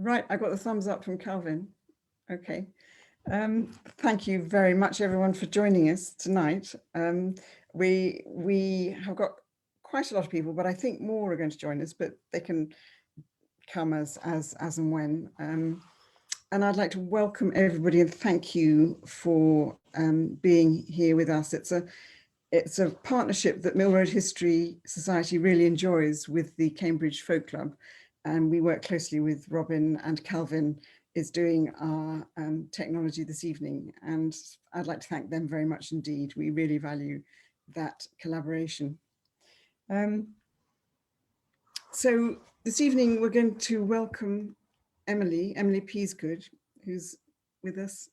Right, I got the thumbs up from Calvin. Okay. Thank you very much, everyone, for joining us tonight. We have got quite a lot of people, but I think more are going to join us, but they can come as and when. And I'd like to welcome everybody and thank you for being here with us. It's a partnership that Mill Road History Society really enjoys with the Cambridge Folk Club. And we work closely with Robin, and Calvin is doing our technology this evening. And I'd like to thank them very much indeed. We really value that collaboration. So this evening, we're going to welcome Emily Peasgood, who's with us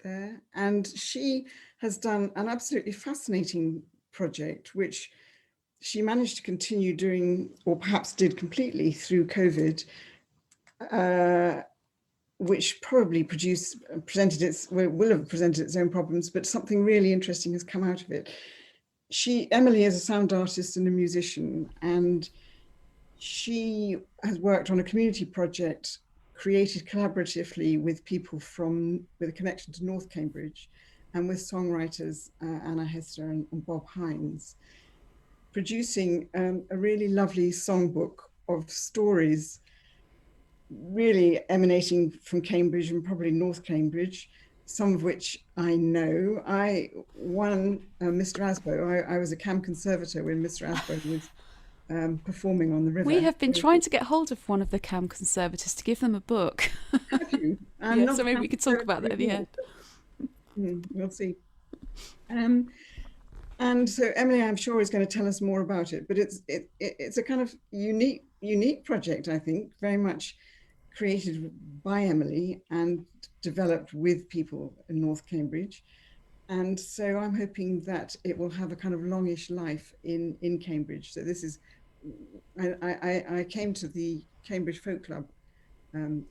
there. And she has done an absolutely fascinating project, which she managed to continue doing, or perhaps did completely through COVID, which probably will have presented its own problems, but something really interesting has come out of it. Emily is a sound artist and a musician, and she has worked on a community project created collaboratively with people with a connection to North Cambridge and with songwriters Anna Hester and Bob Hines, producing a really lovely songbook of stories really emanating from Cambridge and probably North Cambridge, some of which I know. Mr. Asbo, I was a camp conservator when Mr. Asbo was performing on the river. We have been trying to get hold of one of the camp conservators to give them a book. Have you? Yeah, so maybe we could talk about that at the end. We'll see. And so Emily, I'm sure, is going to tell us more about it, but it's a kind of unique project, I think, very much created by Emily and developed with people in North Cambridge. And so I'm hoping that it will have a kind of longish life in Cambridge. So this is, I came to the Cambridge Folk Club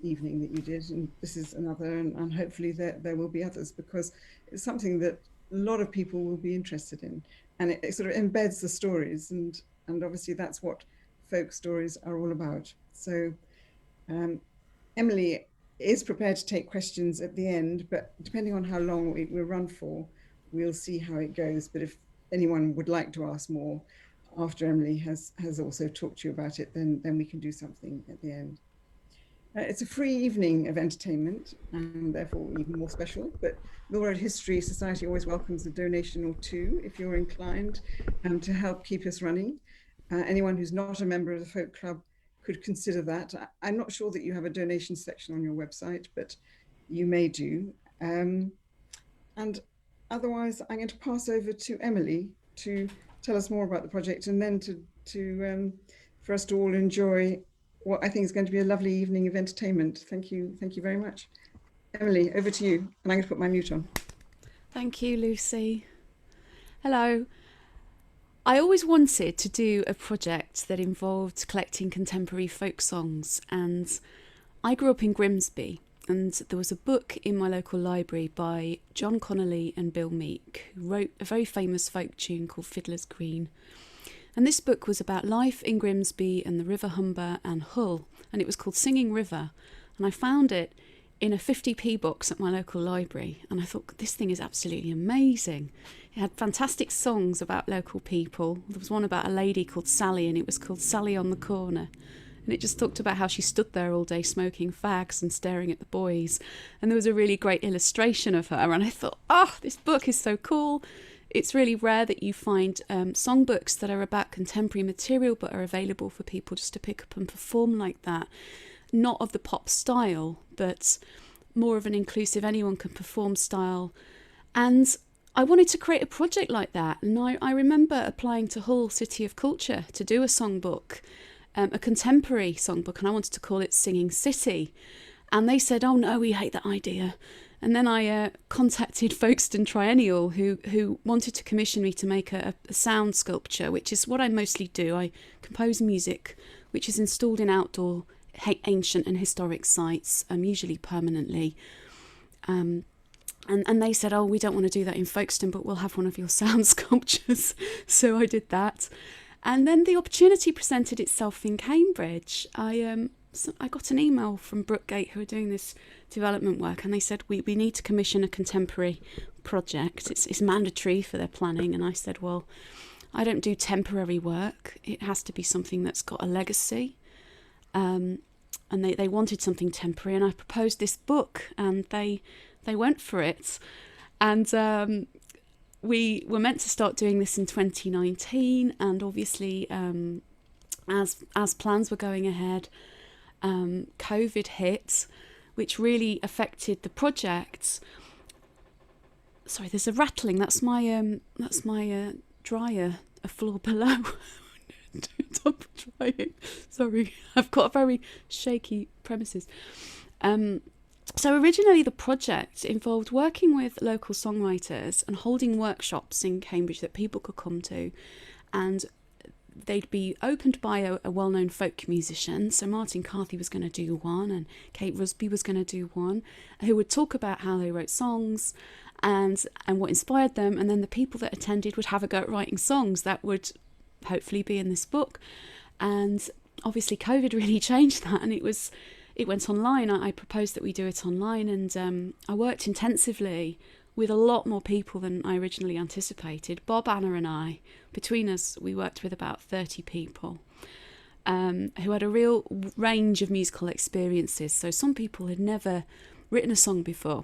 evening that you did, and this is another, and hopefully there will be others, because it's something that a lot of people will be interested in, and it sort of embeds the stories, and obviously that's what folk stories are all about. So Emily is prepared to take questions at the end, but depending on how long we'll run for, we'll see how it goes. But if anyone would like to ask more after Emily has also talked to you about it, then we can do something at the end. It's a free evening of entertainment, and therefore even more special, but Mill Road History Society always welcomes a donation or two if you're inclined to help keep us running. Anyone who's not a member of the Folk Club could consider that. I'm not sure that you have a donation section on your website, but you may do. And otherwise, I'm going to pass over to Emily to tell us more about the project, and then for us to all enjoy what I think is going to be a lovely evening of entertainment. Thank you very much. Emily, over to you. And I'm going to put my mute on. Thank you, Lucy. Hello. I always wanted to do a project that involved collecting contemporary folk songs, and I grew up in Grimsby, and there was a book in my local library by John Connolly and Bill Meek, who wrote a very famous folk tune called Fiddler's Green. And this book was about life in Grimsby and the River Humber and Hull, and it was called Singing River. And I found it in a 50p box at my local library, and I thought, this thing is absolutely amazing. It had fantastic songs about local people. There was one about a lady called Sally, and it was called Sally on the Corner. And it just talked about how she stood there all day smoking fags and staring at the boys. And there was a really great illustration of her, and I thought, this book is so cool. It's really rare that you find songbooks that are about contemporary material but are available for people just to pick up and perform like that. Not of the pop style, but more of an inclusive, anyone can perform style. And I wanted to create a project like that. And I remember applying to Hull City of Culture to do a songbook, a contemporary songbook, and I wanted to call it Singing City. And they said, oh no, we hate that idea. And then I contacted Folkestone Triennial, who wanted to commission me to make a sound sculpture, which is what I mostly do. I compose music, which is installed in outdoor ancient and historic sites, usually permanently. And they said, oh, we don't want to do that in Folkestone, but we'll have one of your sound sculptures. So I did that. And then the opportunity presented itself in Cambridge. I I got an email from Brookgate, who are doing this development work, and they said we need to commission a contemporary project. It's mandatory for their planning. And I said, well, I don't do temporary work. It has to be something that's got a legacy. And they wanted something temporary, and I proposed this book, and they went for it. And we were meant to start doing this in 2019, and obviously as plans were going ahead, COVID hit, which really affected the project. Sorry, there's a rattling. That's my dryer, a floor below. Stop trying. Sorry, I've got a very shaky premises. So originally the project involved working with local songwriters and holding workshops in Cambridge that people could come to, and they'd be opened by a well-known folk musician. So Martin Carthy was going to do one, and Kate Rusby was going to do one, who would talk about how they wrote songs and what inspired them, and then the people that attended would have a go at writing songs that would hopefully be in this book. And obviously COVID really changed that, and it went online. I proposed that we do it online, and I worked intensively with a lot more people than I originally anticipated. Bob, Anna and I, between us, we worked with about 30 people who had a real range of musical experiences. So some people had never written a song before,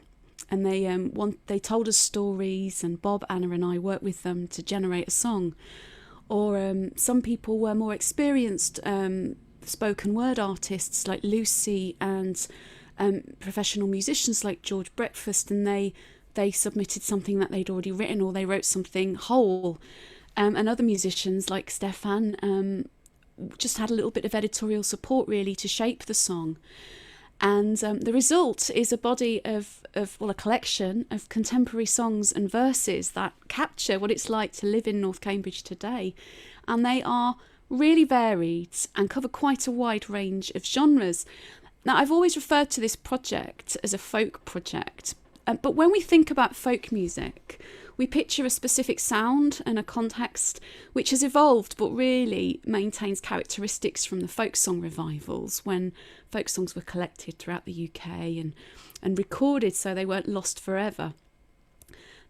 and they told us stories, and Bob, Anna and I worked with them to generate a song. Or some people were more experienced spoken word artists like Lucy, and professional musicians like George Breakfast, and they submitted something that they'd already written, or they wrote something whole. And other musicians like Stefan just had a little bit of editorial support really to shape the song. And the result is a body of a collection of contemporary songs and verses that capture what it's like to live in North Cambridge today. And they are really varied and cover quite a wide range of genres. Now, I've always referred to this project as a folk project, but when we think about folk music, we picture a specific sound and a context which has evolved but really maintains characteristics from the folk song revivals, when folk songs were collected throughout the UK and recorded so they weren't lost forever.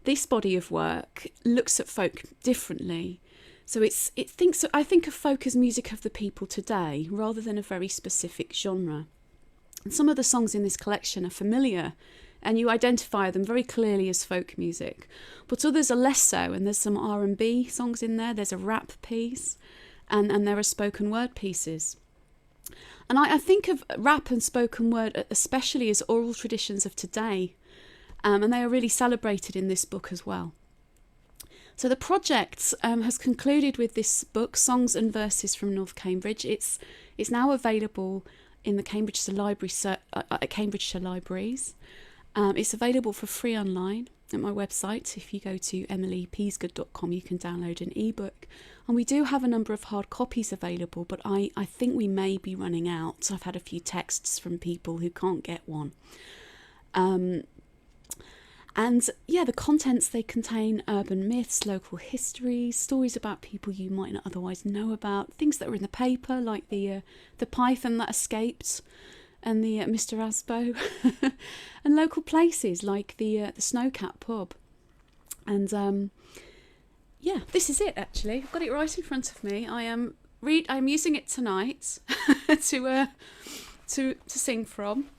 This body of work looks at folk differently. So I think of folk as music of the people today, rather than a very specific genre. And some of the songs in this collection are familiar, and you identify them very clearly as folk music, but others are less so. And there's some R&B songs in there. There's a rap piece, and there are spoken word pieces. And I think of rap and spoken word especially as oral traditions of today, and they are really celebrated in this book as well. So the project has concluded with this book, Songs and Verses from North Cambridge. It's now available in the Cambridgeshire Libraries. It's available for free online at my website. If you go to emilypeasgood.com, you can download an ebook. And we do have a number of hard copies available, but I think we may be running out. I've had a few texts from people who can't get one. And yeah, the contents, they contain urban myths, local histories, stories about people you might not otherwise know about, things that were in the paper, like the python that escaped, and the Mr. Asbo, and local places like the Snowcat pub. And yeah, this is it actually. I've got it right in front of me. I'm using it tonight to sing from.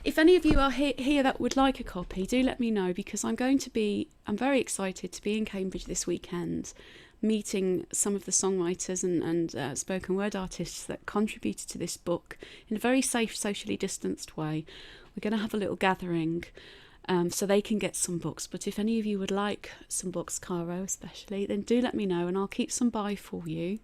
If any of you are here that would like a copy, do let me know, because I'm very excited to be in Cambridge this weekend, meeting some of the songwriters and spoken word artists that contributed to this book in a very safe, socially distanced way. We're going to have a little gathering so they can get some books. But if any of you would like some books, Caro especially, then do let me know and I'll keep some by for you.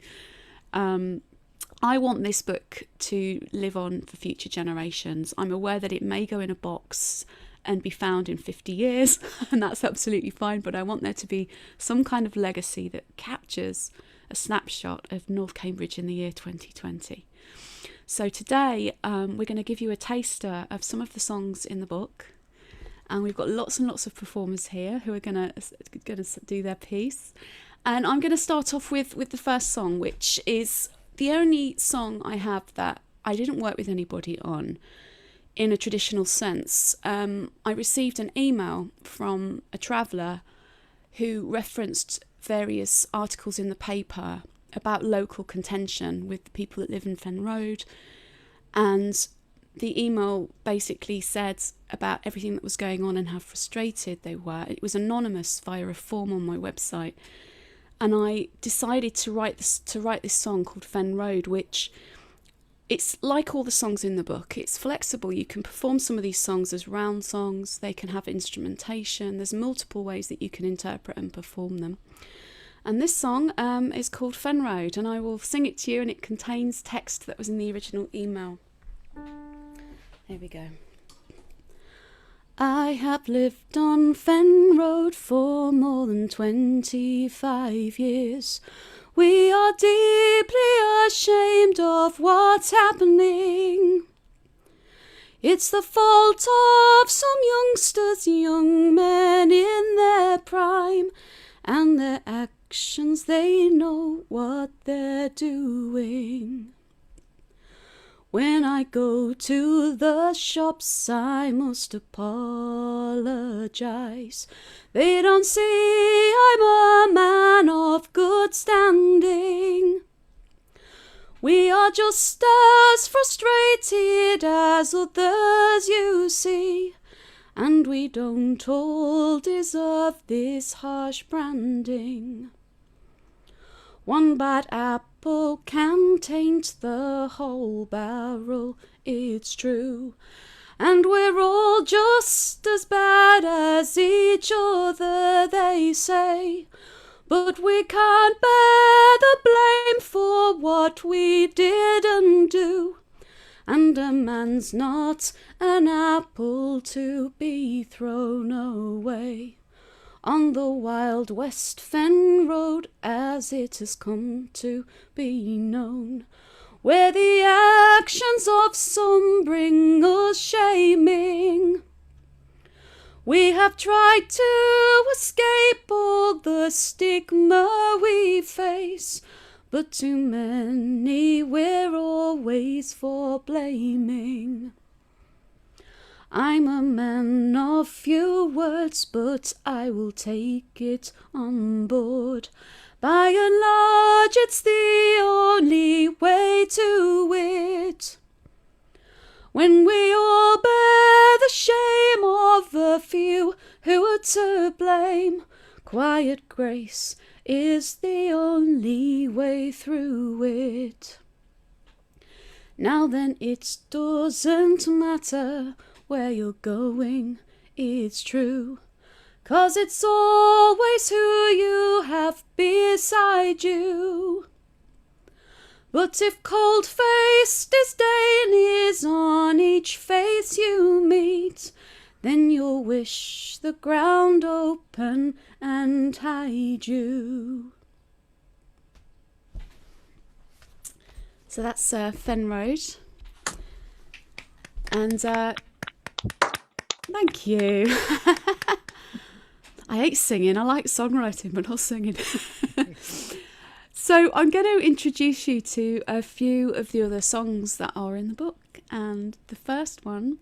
I want this book to live on for future generations. I'm aware that it may go in a box and be found in 50 years, and that's absolutely fine, but I want there to be some kind of legacy that captures a snapshot of North Cambridge in the year 2020. So today we're going to give you a taster of some of the songs in the book, and we've got lots and lots of performers here who are going to do their piece. And I'm going to start off with the first song, which is the only song I have that I didn't work with anybody on in a traditional sense. I received an email from a traveller who referenced various articles in the paper about local contention with the people that live in Fen Road, and the email basically said about everything that was going on and how frustrated they were. It was anonymous via a form on my website, and I decided to write this song called Fen Road, which, it's like all the songs in the book. It's flexible. You can perform some of these songs as round songs. They can have instrumentation. There's multiple ways that you can interpret and perform them. And this song is called Fen Road, and I will sing it to you, and it contains text that was in the original email. There we go. I have lived on Fen Road for more than 25 years. We are deeply ashamed of what's happening. It's the fault of some youngsters, young men in their prime, and their actions, they know what they're doing. When I go to the shops, I must apologise. They don't see I'm a man of good standing. We are just as frustrated as others, you see, and we don't all deserve this harsh branding. One bad apple can taint the whole barrel, it's true, and we're all just as bad as each other, they say, but we can't bear the blame for what we didn't do, and a man's not an apple to be thrown away. On the Wild West Fen Road, as it has come to be known, where the actions of some bring us shaming. We have tried to escape all the stigma we face, but too many we're always for blaming. I'm a man of few words, but I will take it on board. By and large, it's the only way to it. When we all bear the shame of a few who are to blame, quiet grace is the only way through it. Now then, it doesn't matter where you're going, it's true, 'cause it's always who you have beside you. But if cold-faced disdain is on each face you meet, then you'll wish the ground open and hide you. So that's Fen Road. And thank you. I hate singing. I like songwriting, but not singing. So I'm going to introduce you to a few of the other songs that are in the book. And the first one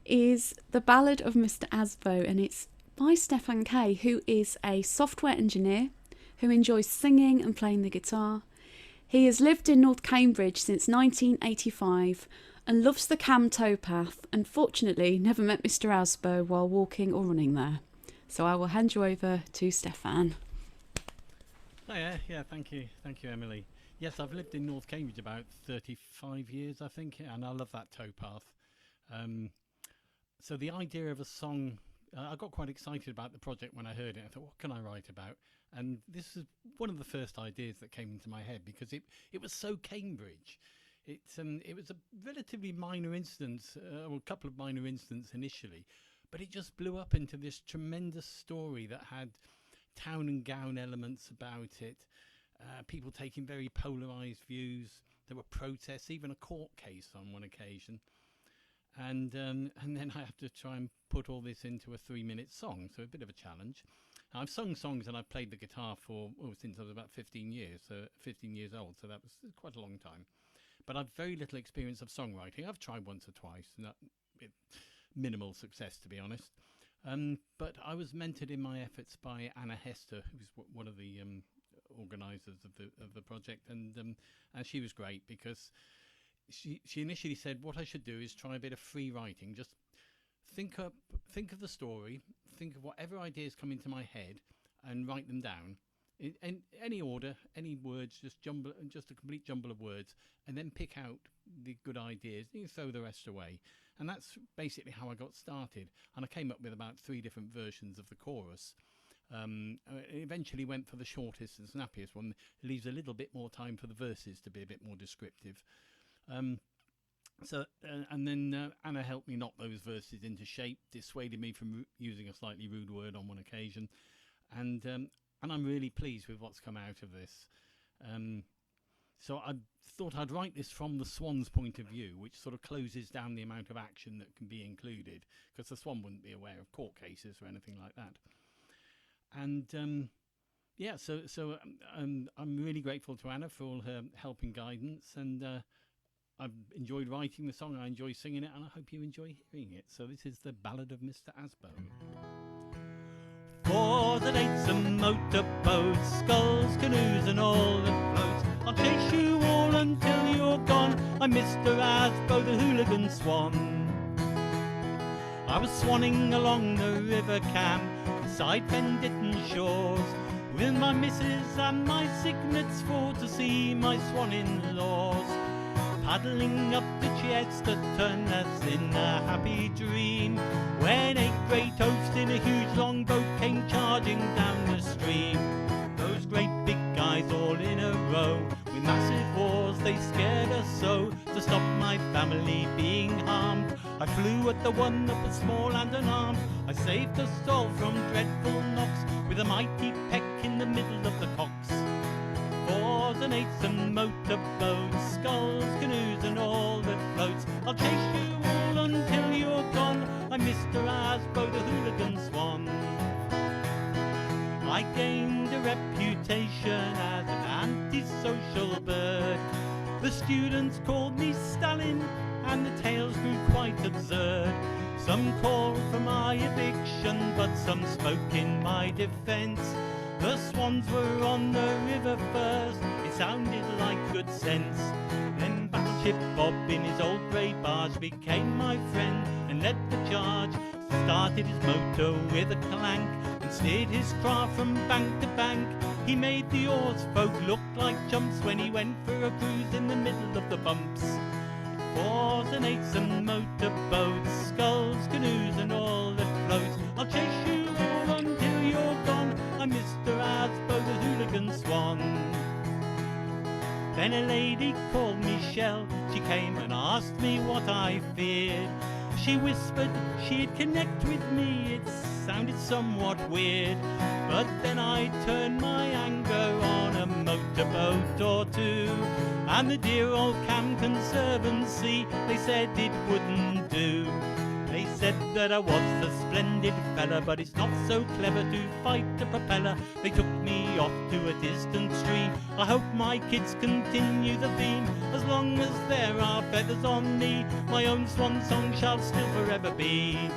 is The Ballad of Mr. Asbo, and it's by Stefan Kaye, who is a software engineer who enjoys singing and playing the guitar. He has lived in North Cambridge since 1985 and loves the Cam towpath, and fortunately never met Mr. Asbo while walking or running there. So I will hand you over to Stefan. Oh, yeah, thank you, Emily. Yes, I've lived in North Cambridge about 35 years, I think, and I love that towpath. So the idea of a song, I got quite excited about the project when I heard it. I thought, what can I write about? And this is one of the first ideas that came into my head because it was so Cambridge. It was a relatively minor instance, or a couple of minor incidents initially, but it just blew up into this tremendous story that had town and gown elements about it, people taking very polarised views. There were protests, even a court case on one occasion. And then I have to try and put all this into a 3-minute song, so a bit of a challenge. Now, I've sung songs and I've played the guitar for since I was about 15 years old, so that was quite a long time. but I've very little experience of songwriting. I've tried once or twice, with minimal success, to be honest. But I was mentored in my efforts by Anna Hester, who's one of the organisers of the project, and she was great because she initially said what I should do is try a bit of free writing. Just think of the story, think of whatever ideas come into my head, and write them down in any order, any words, just a complete jumble of words, and then pick out the good ideas. You throw the rest away. And that's basically how I got started. And I came up with about 3 different versions of the chorus. Eventually went for the shortest and snappiest one. It leaves a little bit more time for the verses to be a bit more descriptive. And then Anna helped me knock those verses into shape, dissuaded me from using a slightly rude word on one occasion. And I'm really pleased with what's come out of this. So I thought I'd write this from the Swan's point of view, which sort of closes down the amount of action that can be included, because the Swan wouldn't be aware of court cases or anything like that. And I'm really grateful to Anna for all her help and guidance, and I've enjoyed writing the song, I enjoy singing it, and I hope you enjoy hearing it. So this is the Ballad of Mr. Asbo. For the dates and motorboats, sculls, canoes and all that floats, I'll chase you all until you're gone. I'm Mr. Asbo, the hooligan swan. I was swanning along the River Cam, beside Pendleton shores, with my missus and my cygnets for to see my swan-in-laws. Paddling up the Chesterton as in a happy dream, when 8 great oafs in a huge longboat came charging down the stream. Those great big guys all in a row, with massive oars they scared us so. To stop my family being harmed, I flew at the one that was small and unarmed. I saved us all from dreadful knocks, with a mighty peck in the middle of the cocks. 4s and 8s and motorboats, sculls, canoes and all that floats, I'll chase you all until you're gone. I'm Mr. Asbo, the hooligan swan. I gained a reputation as an antisocial bird. The students called me Stalin, and the tales grew quite absurd. Some called for my eviction, but some spoke in my defence. The swans were on the river first, it sounded like good sense. Then Battleship Bob in his old grey barge became my friend and led the charge. Started his motor with a clank and steered his craft from bank to bank. He made the oars folk look like chumps when he went for a cruise in the middle of the bumps. 4s and 8s and motorboats, sculls, canoes and all that floats, I'll chase you all until you're gone. I'm Mr. Asbo, the hooligan swan. Then a lady called me Shell, she came and asked me what I feared. She whispered she'd connect with me, it sounded somewhat weird. But then I turned my anger on a motorboat or two, and the dear old Cam Conservancy, they said it wouldn't do. They said that I was a splendid fella, but it's not so clever to fight a propeller. They took me off to a distant stream. I hope my kids continue the theme. As long as there are feathers on me, my own swan song shall still forever be.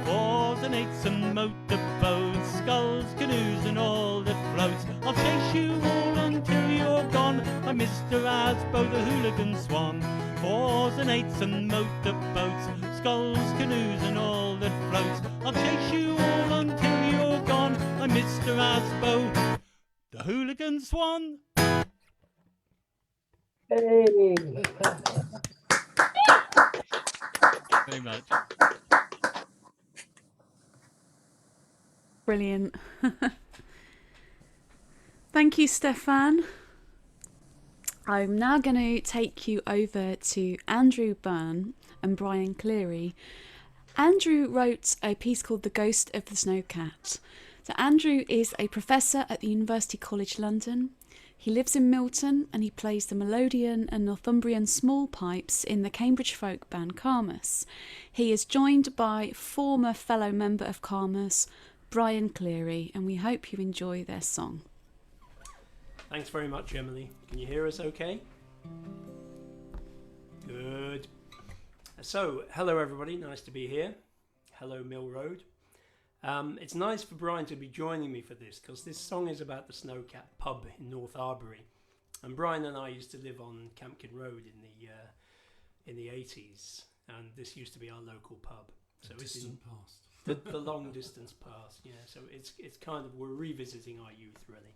4s and 8s and motorboats, sculls, canoes and all that floats, I'll chase you all until you're gone. I'm Mr. Asbo, the hooligan swan. 4s and 8s and motorboats, sculls, canoes and all that floats, I'll chase you all until you're gone. I'm Mr. Asbo, the hooligan swan. Hey! Very much. Brilliant. Thank you, Stefan. I'm now going to take you over to Andrew Byrne and Brian Cleary. Andrew wrote a piece called The Ghost of the Snowcat. So Andrew is a professor at the University College London. He lives in Milton and he plays the melodeon and Northumbrian small pipes in the Cambridge folk band Carmus. He is joined by former fellow member of Carmus, Brian Cleary, and we hope you enjoy their song. Thanks very much, Emily. Can you hear us okay? Good. So, hello everybody, nice to be here. Hello Mill Road. It's nice for Brian to be joining me for this because this song is about the Snowcat pub in North Arbury. And Brian and I used to live on Campkin Road in the 80s, and this used to be our local pub. So it's in the long distance past, yeah. So it's kind of, we're revisiting our youth really.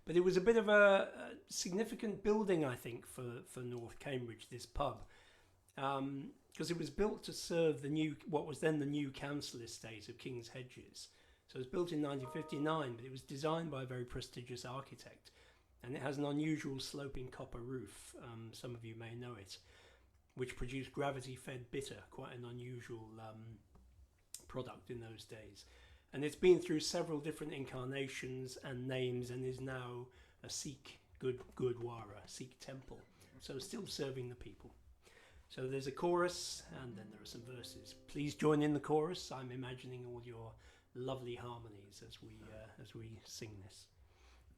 But it was a bit of a significant building, I think, for North Cambridge, this pub, because it was built to serve what was then the new council estate of King's Hedges. So it was built in 1959, but it was designed by a very prestigious architect, and it has an unusual sloping copper roof. Some of you may know it, which produced gravity-fed bitter, quite an unusual product in those days. And it's been through several different incarnations and names, and is now a Sikh Gurdwara, Sikh temple. So still serving the people. So there's a chorus, and then there are some verses. Please join in the chorus. I'm imagining all your lovely harmonies as we sing this.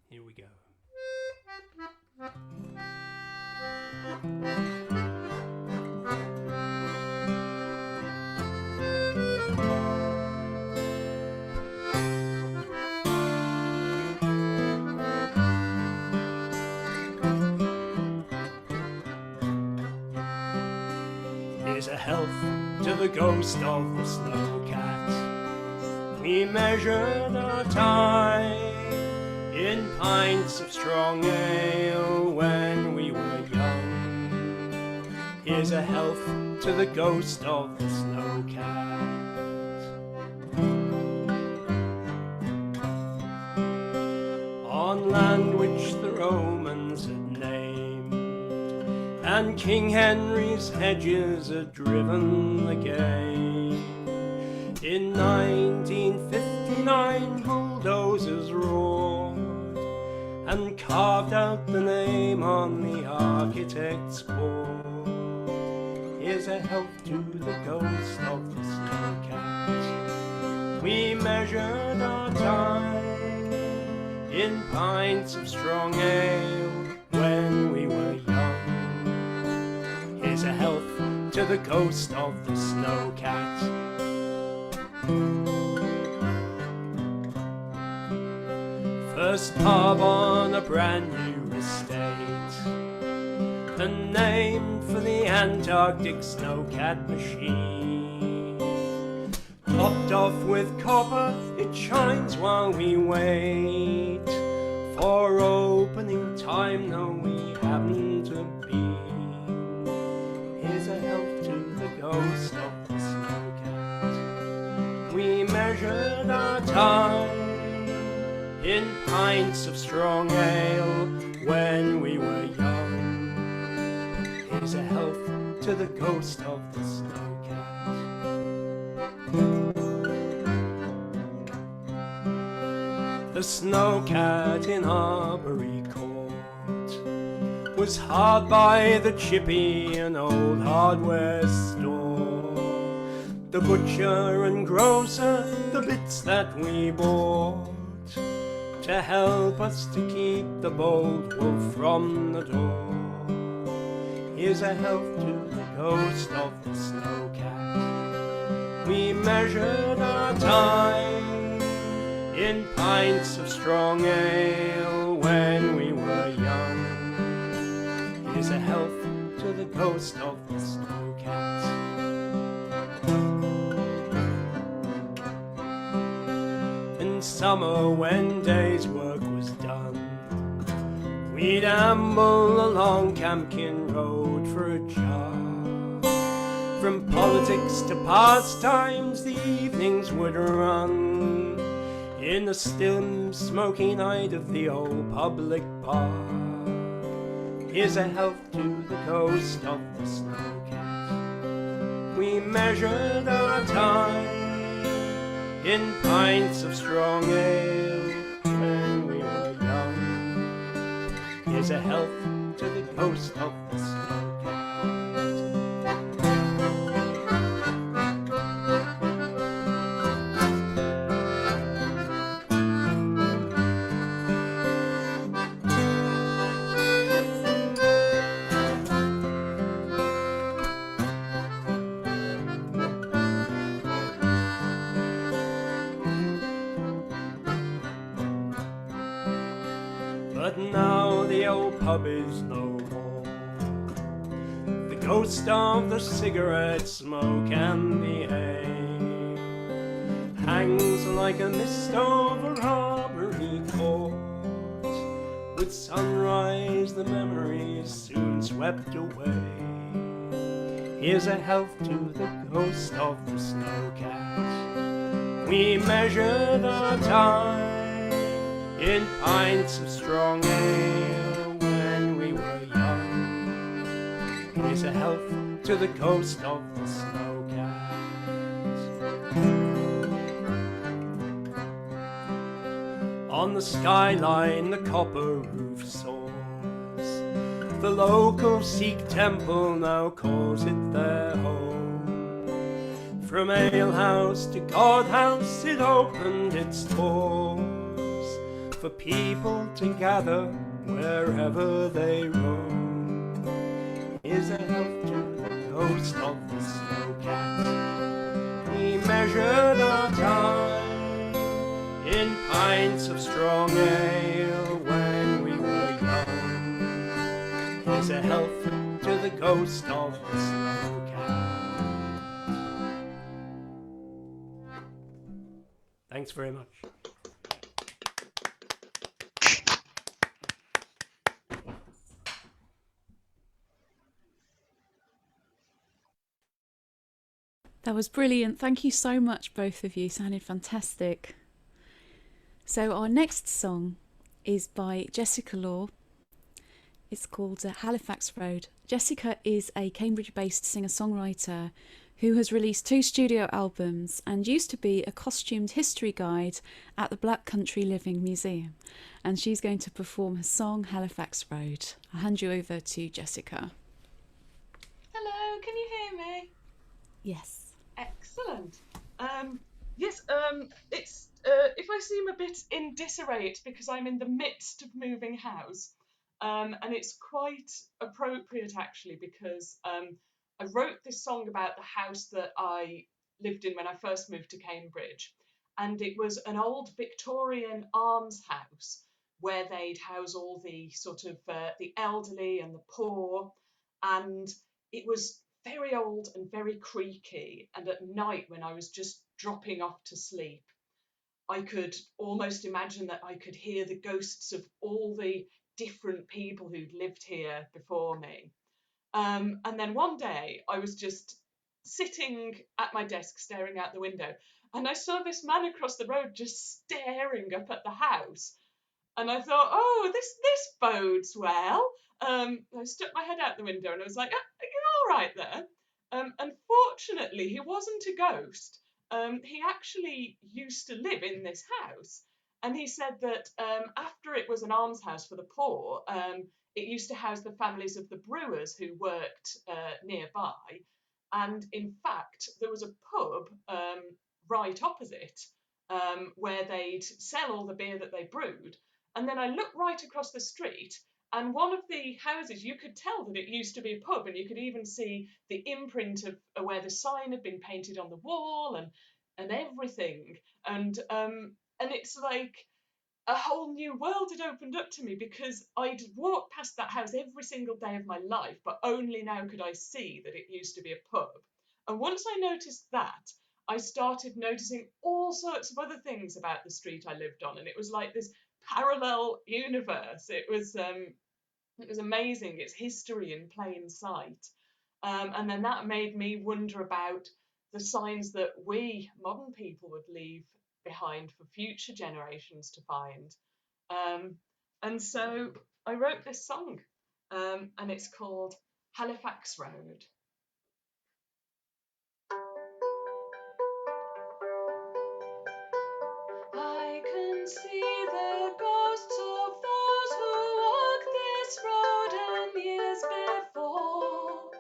Here we go. Here's a health to the ghost of the snowcat. We measured our time in pints of strong ale when we were young. Here's a health to the ghost of the snowcat. On land which the Romans had named, and King Henry's hedges had driven the game. In 1959 bulldozers roared and carved out the name on the architect's board. Here's a health to the ghost of the snowcat. We measured our time in pints of strong ale when we were young. Here's a health to the ghost of the snowcat. First pub on a brand new estate, a name for the Antarctic snowcat machine. Topped off with copper, it shines while we wait for opening time, though we haven't been. Here's a health to the ghost of the snowcat. We measured our time in pints of strong ale when we were young. Here's a health to the ghost of the snowcat. The snowcat in Arbury Court was hard by the chippy, an old hardware store. The butcher and grocer, the bits that we bought to help us to keep the bold wolf from the door. Here's a health to the ghost of the snowcat. We measured our time in pints of strong ale when we were young. Here's a health to the ghost of the snowcat. In summer when day's work was done, we'd amble along Campkin Road for a jog. From politics to pastimes the evenings would run in the still smoky night of the old public bar. Here's a health to the ghost of the snowcat. We measured our time in pints of strong ale when we were young. Here's a health to the ghost of the snowcat. old pub is no more. The ghost of the cigarette smoke and the ale hangs like a mist over Harbury Court. With sunrise the memories soon swept away. Here's a health to the ghost of the snowcat. We measured our time in pints of strong ale when we were young. Here's a health to the ghost of the snowcat. On the skyline the copper roof soars. The local Sikh temple now calls it their home. From alehouse to godhouse it opened its doors for people to gather wherever they roam. Here's a health to the ghost of the snowcat. We measured our time in pints of strong ale when we were young. Here's a health to the ghost of the snowcat. Thanks very much. That was brilliant. Thank you so much, both of you. Sounded fantastic. So our next song is by Jessica Law. It's called Halifax Road. Jessica is a Cambridge-based singer-songwriter who has released 2 studio albums and used to be a costumed history guide at the Black Country Living Museum. And she's going to perform her song Halifax Road. I'll hand you over to Jessica. Hello, can you hear me? Yes. Excellent. Yes, it's if I seem a bit in disarray, it's because I'm in the midst of moving house. And it's quite appropriate actually because I wrote this song about the house that I lived in when I first moved to Cambridge. And it was an old Victorian almshouse where they'd house all the sort of the elderly and the poor. And it was very old and very creaky. And at night when I was just dropping off to sleep, I could almost imagine that I could hear the ghosts of all the different people who'd lived here before me. And then one day I was just sitting at my desk staring out the window and I saw this man across the road just staring up at the house. And I thought, oh, this bodes well. I stuck my head out the window and I was like, oh, you're all right there. Unfortunately, he wasn't a ghost. He actually used to live in this house. And he said that after it was an almshouse for the poor, it used to house the families of the brewers who worked nearby. And in fact, there was a pub right opposite where they'd sell all the beer that they brewed. And then I looked right across the street, and one of the houses, you could tell that it used to be a pub, and you could even see the imprint of where the sign had been painted on the wall and everything. And it's like a whole new world had opened up to me because I'd walked past that house every single day of my life, but only now could I see that it used to be a pub. And once I noticed that, I started noticing all sorts of other things about the street I lived on, and it was like this parallel universe. It was amazing. It's history in plain sight. And then that made me wonder about the signs that we modern people would leave behind for future generations to find. And so I wrote this song, and it's called Halifax Road. I can see the ghosts of those who walked this road in years before.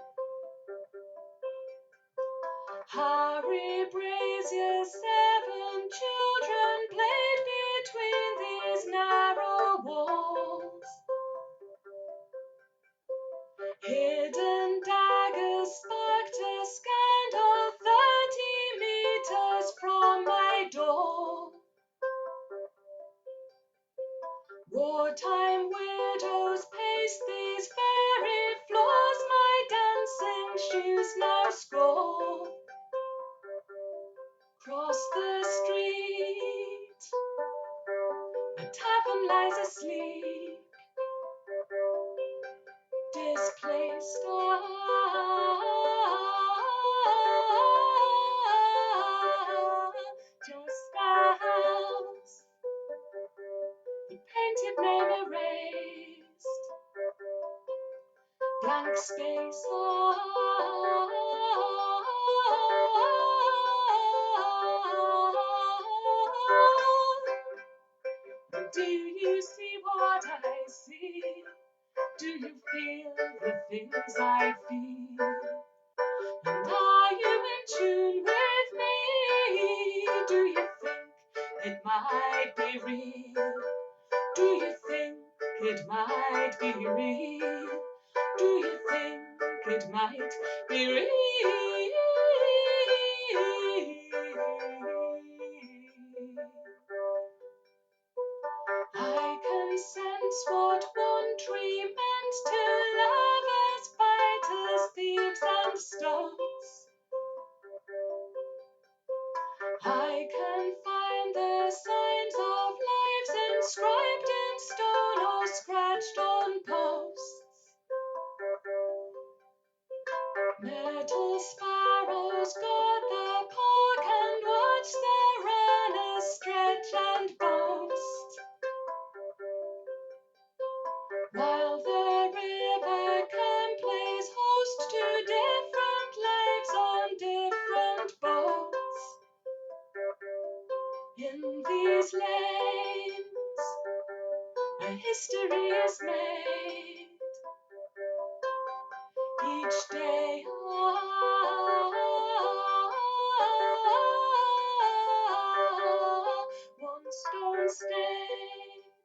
Harry Brazier's 7 children played between these narrow walls. Hidden daggers sparked a scandal 30 meters from my door. Wartime widows just a house, the painted name erased, blank space. Do you see what I see? Do you feel the things I feel? And are you in tune with me? Do you think it might be real? Do you think it might be real? Do you think it might be real? I can sense what one tree meant to lovers, fighters, thieves, and stones. I can find the signs of lives inscribed in stone or scratched on posts. Little sparrows guard the park and watch the runners stretch and boast, while the river can plays host to different lives on different boats. In these lanes, a history is made. Each day, one stone stage,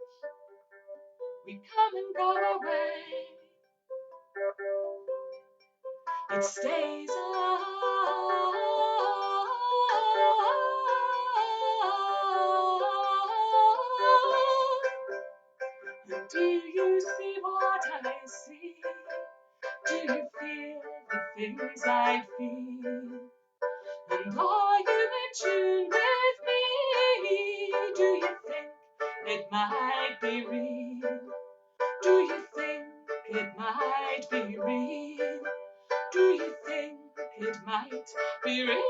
we come and go away. It stays And do you see what I see? Do you feel the things I feel? And are you in tune with me? Do you think it might be real? Do you think it might be real? Do you think it might be real?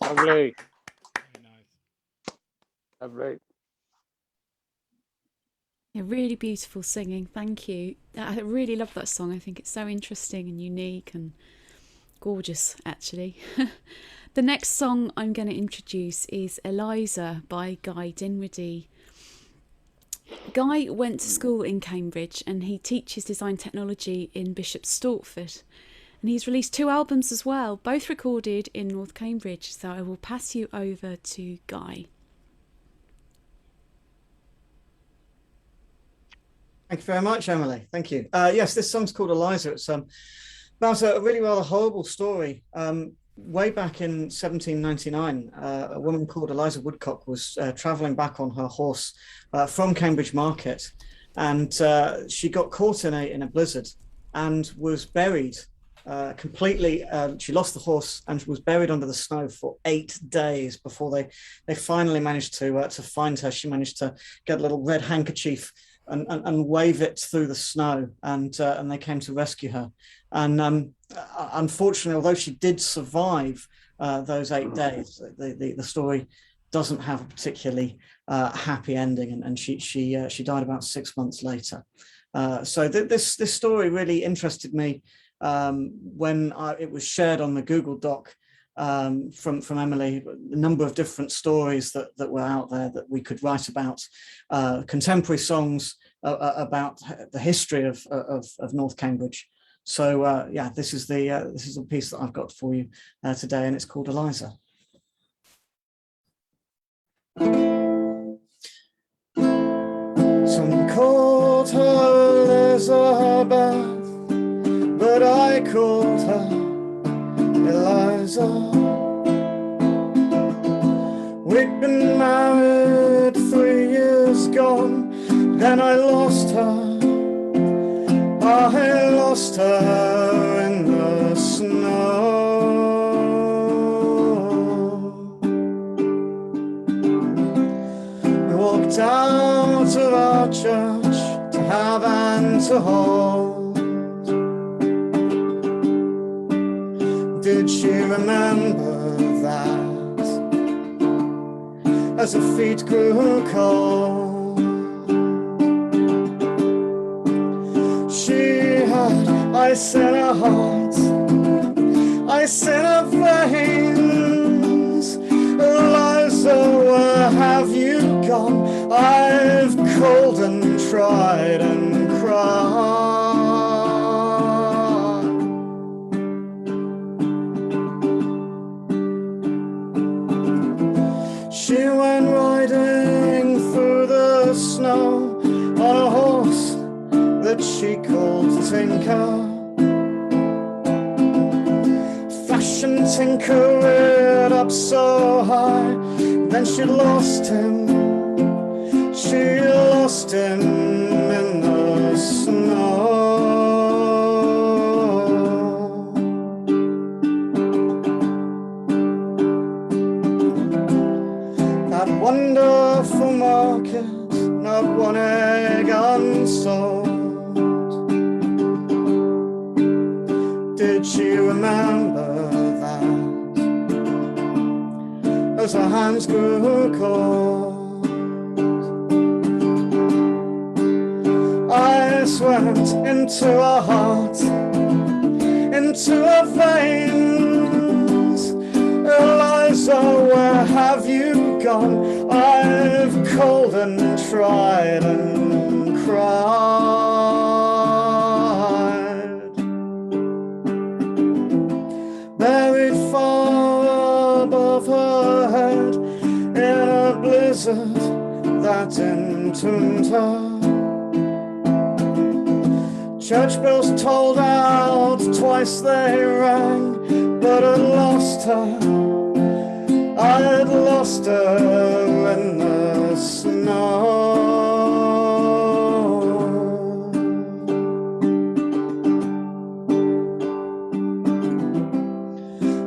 Lovely, Very nice. lovely. Yeah, really beautiful singing. Thank you. I really love that song. I think it's so interesting and unique and gorgeous, actually. The next song I'm going to introduce is Eliza by Guy Dinwiddy. Guy went to school in Cambridge and he teaches design technology in Bishop Stortford. And he's released 2 albums as well, both recorded in North Cambridge. So I will pass you over to Guy. Thank you very much, Emily. Thank you. Yes, this song's called Eliza. It's about a really rather horrible story. Way back in 1799, a woman called Eliza Woodcock was travelling back on her horse from Cambridge Market, and she got caught in a blizzard and was buried completely. She lost the horse and was buried under the snow for 8 days before they finally managed to find her. She managed to get a little red handkerchief and wave it through the snow, and they came to rescue her. And unfortunately, although she did survive those 8 days, the story doesn't have a particularly happy ending, and she died about 6 months later. So this story really interested me when it was shared on the Google Doc from Emily, a number of different stories that were out there that we could write about, contemporary songs about the history of North Cambridge. So yeah, this is the piece that I've got for you today, and it's called Eliza. Some called her Elizabeth, but I called her Eliza. We'd been married 3 years gone, then I lost her. I lost her in the snow. to hold. Did she remember that as her feet grew cold? She had ice in her heart, ice in her veins. Eliza, where have you gone? I've called and tried and cried. She went riding through the snow on a horse that she called Tinker. Fashion Tinker reared up so high, then she lost him. She lost him in the snow. That wonderful market, not one egg unsold. Did she remember that as her hands grew cold? Ice went into her heart, into her veins. Eliza, where have you gone? I've called and tried and cried. Buried far above her head in a blizzard that entombed her. Church bells tolled out, twice they rang, but I'd lost her, I'd lost her in the snow.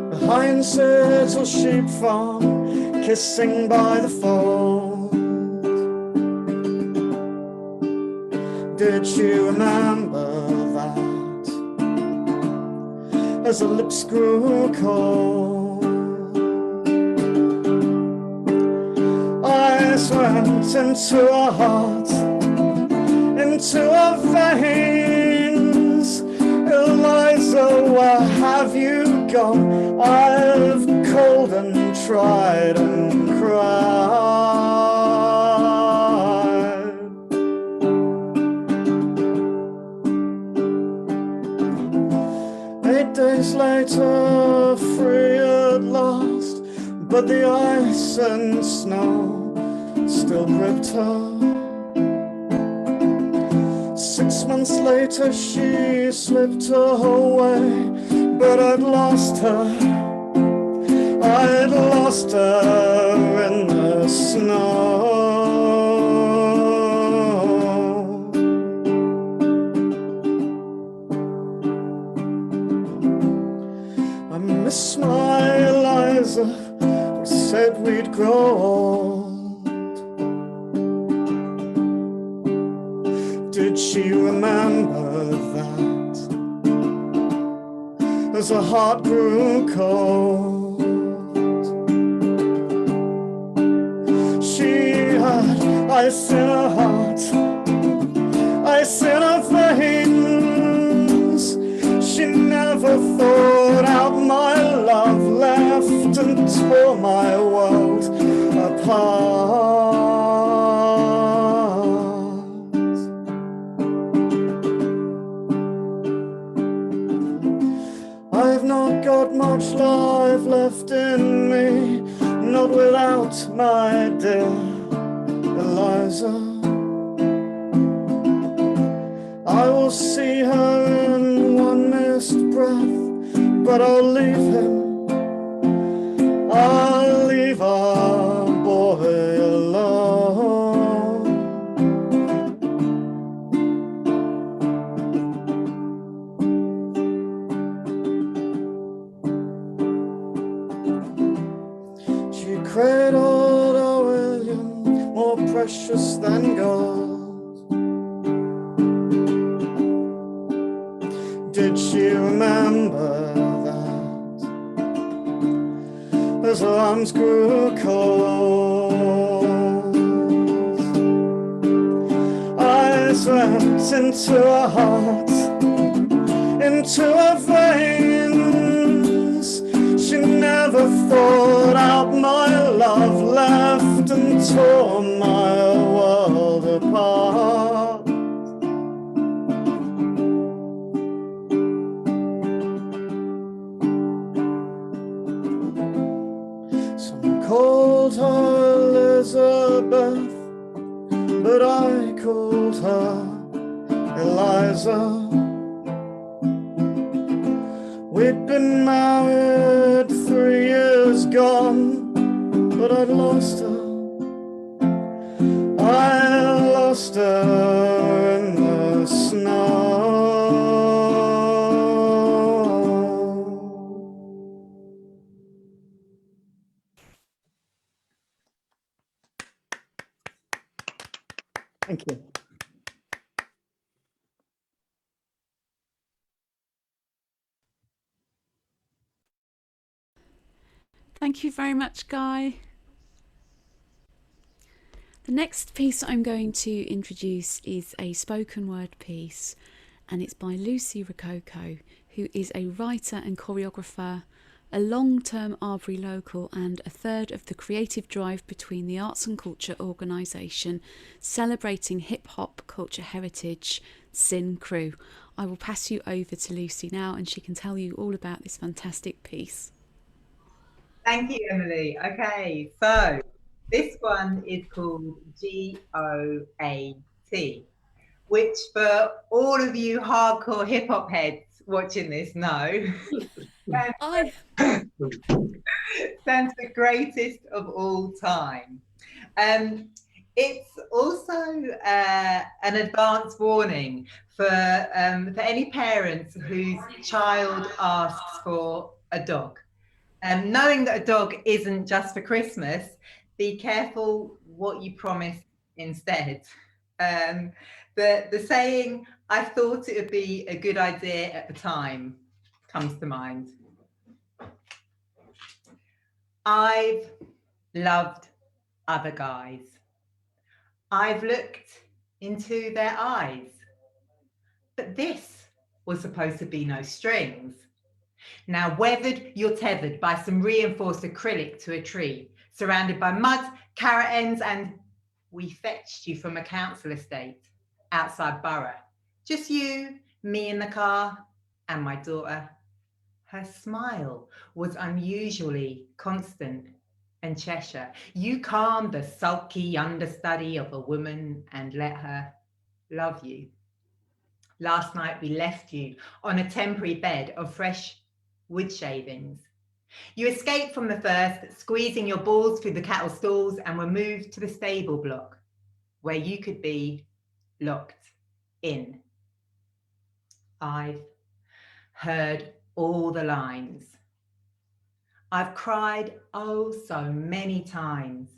The Hines little sheep farm, kissing by the fold. Did you remember that as her lips grew cold? Ice went into her heart, into her veins. Eliza, where have you gone? I've called and tried and cried. 8 days later, free at last, but the ice and snow still gripped her. 6 months later, she slipped away, but I'd lost her, I'd lost her in the snow. I miss my Eliza, we said we'd grow old. Did she remember that as her heart grew cold? She had ice in her heart, ice in her veins. She never thought out my love, left and tore my world apart. I've not got much life left in me, not without my dear Eliza. I will see her in one missed breath, but I'll leave him, I'll leave our boy alone. She cradled a William, more precious than gold. you remember that as our arms grew cold, I swept into her heart, into her veins. She never thought out my love, left and tore my world apart. Some called her Elizabeth, but I called her Eliza. We'd been married 3 years gone, but I'd lost her. I lost her in the snow. Thank you. Thank you very much, Guy. The next piece I'm going to introduce is a spoken word piece, and it's by Lucille Rococoa, who is a writer and choreographer, a long-term Arbury local and a third of the creative drive between the Arts and Culture organisation celebrating hip-hop culture heritage, Sin Crew. I will pass you over to Lucy now and she can tell you all about this fantastic piece. Thank you, Emily. Okay, so this one is called GOAT, which for all of you hardcore hip hop heads watching this know stands for greatest of all time. It's also an advance warning for any parents whose child asks for a dog. Knowing that a dog isn't just for Christmas, be careful what you promise instead. The saying, "I thought it would be a good idea at the time," comes to mind. I've loved other guys. I've looked into their eyes. But this was supposed to be no strings. Now weathered, you're tethered by some reinforced acrylic to a tree, surrounded by mud, carrot ends, and we fetched you from a council estate outside Borough. Just you, me in the car, and my daughter. Her smile was unusually constant and Cheshire. You calmed the sulky understudy of a woman and let her love you. Last night we left you on a temporary bed of fresh wood shavings. You escaped from the first, squeezing your balls through the cattle stalls, and were moved to the stable block, where you could be locked in. I've heard all the lines. I've cried oh so many times.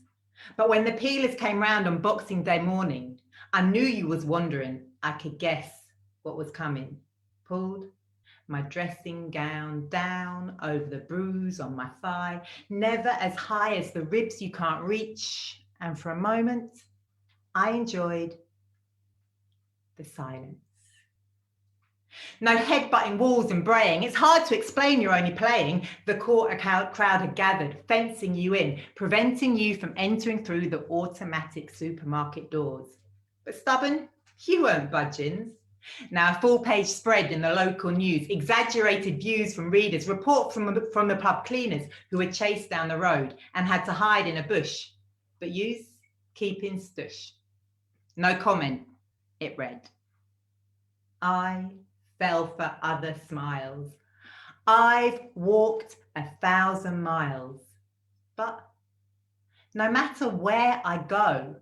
But when the peelers came round on Boxing Day morning, I knew you was wandering. I could guess what was coming. Pulled my dressing gown down over the bruise on my thigh, never as high as the ribs you can't reach. And for a moment, I enjoyed the silence. No headbutting walls and braying. It's hard to explain you're only playing. The court crowd had gathered, fencing you in, preventing you from entering through the automatic supermarket doors. But stubborn, you weren't budgings. Now a full-page spread in the local news, exaggerated views from readers, report from the pub cleaners who were chased down the road and had to hide in a bush. But you's keeping stush. No comment, it read. I fell for other smiles. I've walked 1,000 miles. But no matter where I go,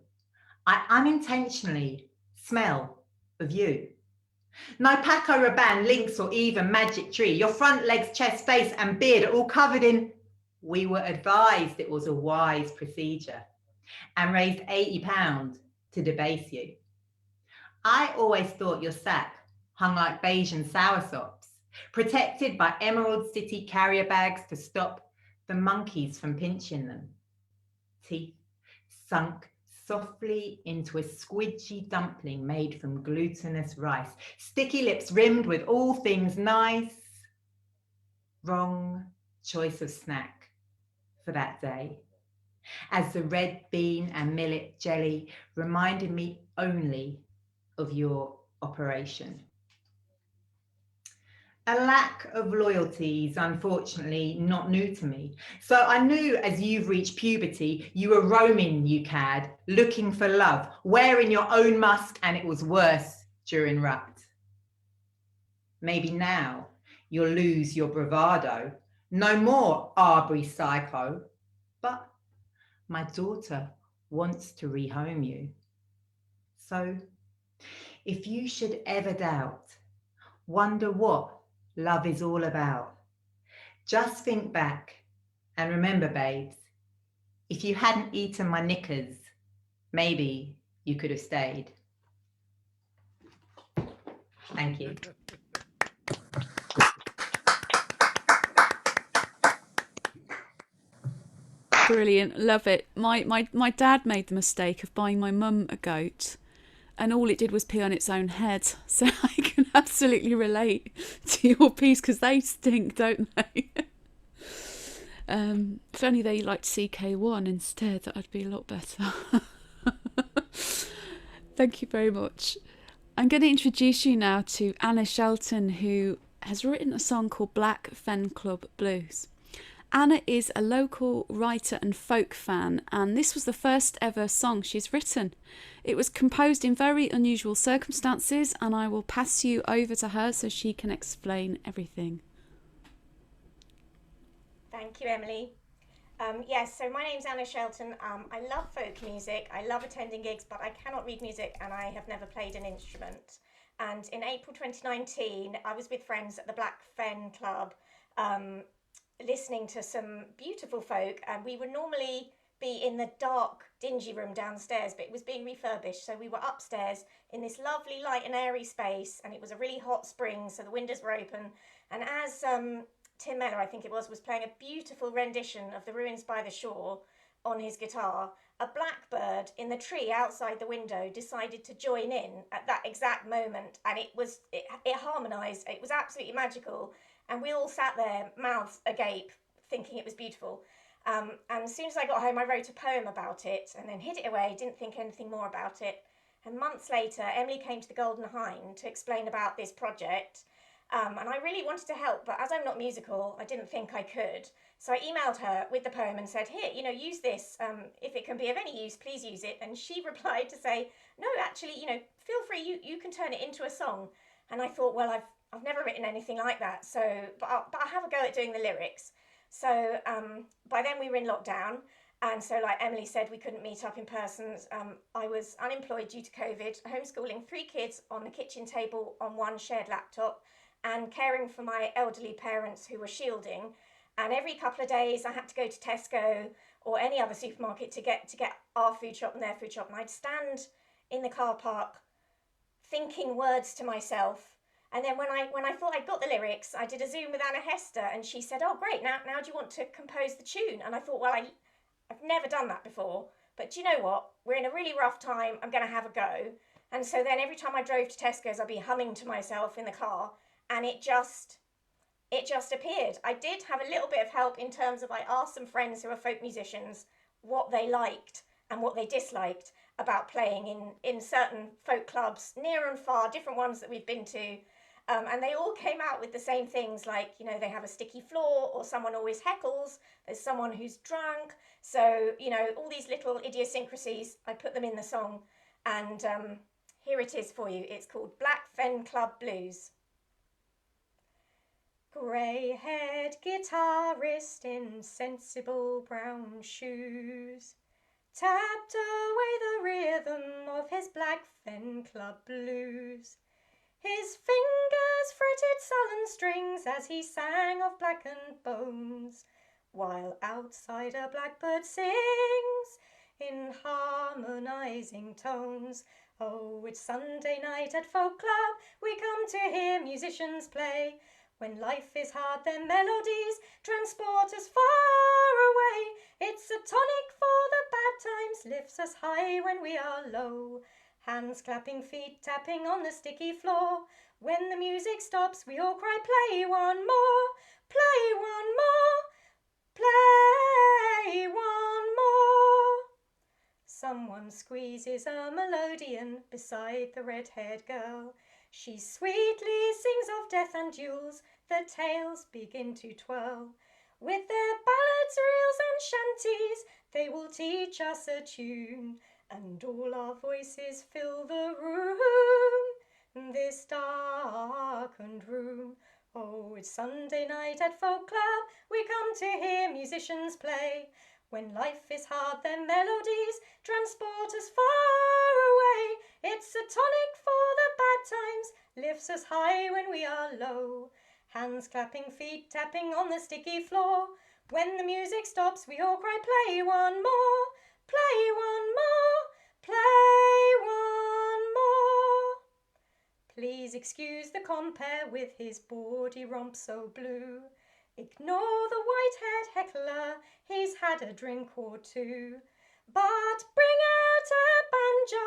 I unintentionally smell of you. No Paco Rabanne, lynx, or even magic tree. Your front legs, chest, face, and beard are all covered in. We were advised it was a wise procedure and raised £80 to debase you. I always thought your sack hung like Bayesian soursops. protected by Emerald City carrier bags to stop the monkeys from pinching them. Teeth sunk softly into a squidgy dumpling made from glutinous rice. Sticky lips rimmed with all things nice. Wrong choice of snack for that day, as the red bean and millet jelly reminded me only of your operation. A lack of loyalty is unfortunately not new to me. So I knew as you've reached puberty, you were roaming, you cad, looking for love, wearing your own musk, and it was worse during rut. Maybe now you'll lose your bravado. No more Arbery psycho, but my daughter wants to rehome you. So if you should ever doubt, wonder what love is all about, just think back and remember, babes, if you hadn't eaten my knickers, maybe you could have stayed. Thank you. Brilliant, love it. My dad made the mistake of buying my mum a goat, and all it did was pee on its own head. So I can absolutely relate to your piece, because they stink, don't they? If only they liked CK1 instead, that'd be a lot better. Thank you very much. I'm going to introduce you now to Anna Shelton, who has written a song called Black Fen Club Blues. Anna is a local writer and folk fan, and this was the first ever song she's written. It was composed in very unusual circumstances, and I will pass you over to her so she can explain everything. Thank you, Emily. Yes, so my name's Anna Shelton. I love folk music, I love attending gigs, but I cannot read music and I have never played an instrument. And in April 2019, I was with friends at the Black Fen Club, listening to some beautiful folk, and we would normally be in the dark, dingy room downstairs, but it was being refurbished, so we were upstairs in this lovely light and airy space, and it was a really hot spring, so the windows were open, and as Tim Mellor, I think it was playing a beautiful rendition of The Ruins by the Shore on his guitar, a blackbird in the tree outside the window decided to join in at that exact moment, and it harmonised. It was absolutely magical, and we all sat there, mouths agape, thinking it was beautiful. And as soon as I got home, I wrote a poem about it and then hid it away, didn't think anything more about it. And months later, Emily came to the Golden Hind to explain about this project. And I really wanted to help, but as I'm not musical, I didn't think I could. So I emailed her with the poem and said, here, use this. If it can be of any use, please use it. And she replied to say, no, actually, feel free, you can turn it into a song. And I thought, well, I've never written anything like that, so but I'll have a go at doing the lyrics. So by then we were in lockdown, and so like Emily said, we couldn't meet up in person. I was unemployed due to COVID, homeschooling 3 kids on the kitchen table on one shared laptop, and caring for my elderly parents who were shielding. And every couple of days I had to go to Tesco or any other supermarket to get our food shop and their food shop, and I'd stand in the car park thinking words to myself. And then when I thought I'd got the lyrics, I did a Zoom with Anna Hester, and she said, oh, great, now do you want to compose the tune? And I thought, well, I've never done that before, but do you know what? We're in a really rough time, I'm going to have a go. And so then every time I drove to Tesco's, I'd be humming to myself in the car, and it just appeared. I did have a little bit of help in terms of I asked some friends who are folk musicians what they liked and what they disliked about playing in certain folk clubs, near and far, different ones that we've been to. And they all came out with the same things, like, they have a sticky floor, or someone always heckles, there's someone who's drunk. So, all these little idiosyncrasies, I put them in the song. And here it is for you. It's called Black Fen Club Blues. Grey-haired guitarist in sensible brown shoes tapped away the rhythm of his Black Fen Club Blues. His fingers fretted sullen strings as he sang of blackened bones, while outside a blackbird sings in harmonizing tones. Oh, it's Sunday night at Folk Club, we come to hear musicians play. When life is hard, their melodies transport us far away. It's a tonic for the bad times, lifts us high when we are low. Hands clapping, feet tapping on the sticky floor. When the music stops, we all cry, play one more, play one more, play one more. Someone squeezes a melodeon beside the red-haired girl. She sweetly sings of death and duels, the tales begin to twirl. With their ballads, reels and shanties, they will teach us a tune, and all our voices fill the room, this darkened room. Oh, it's Sunday night at Folk Club, we come to hear musicians play. When life is hard, their melodies transport us far away. It's a tonic for the bad times, lifts us high when we are low. Hands clapping, feet tapping on the sticky floor. When the music stops, we all cry, play one more, play one more, play one more. Please excuse the compare with his bawdy romp so blue. Ignore the white-haired heckler, he's had a drink or two. But bring out a banjo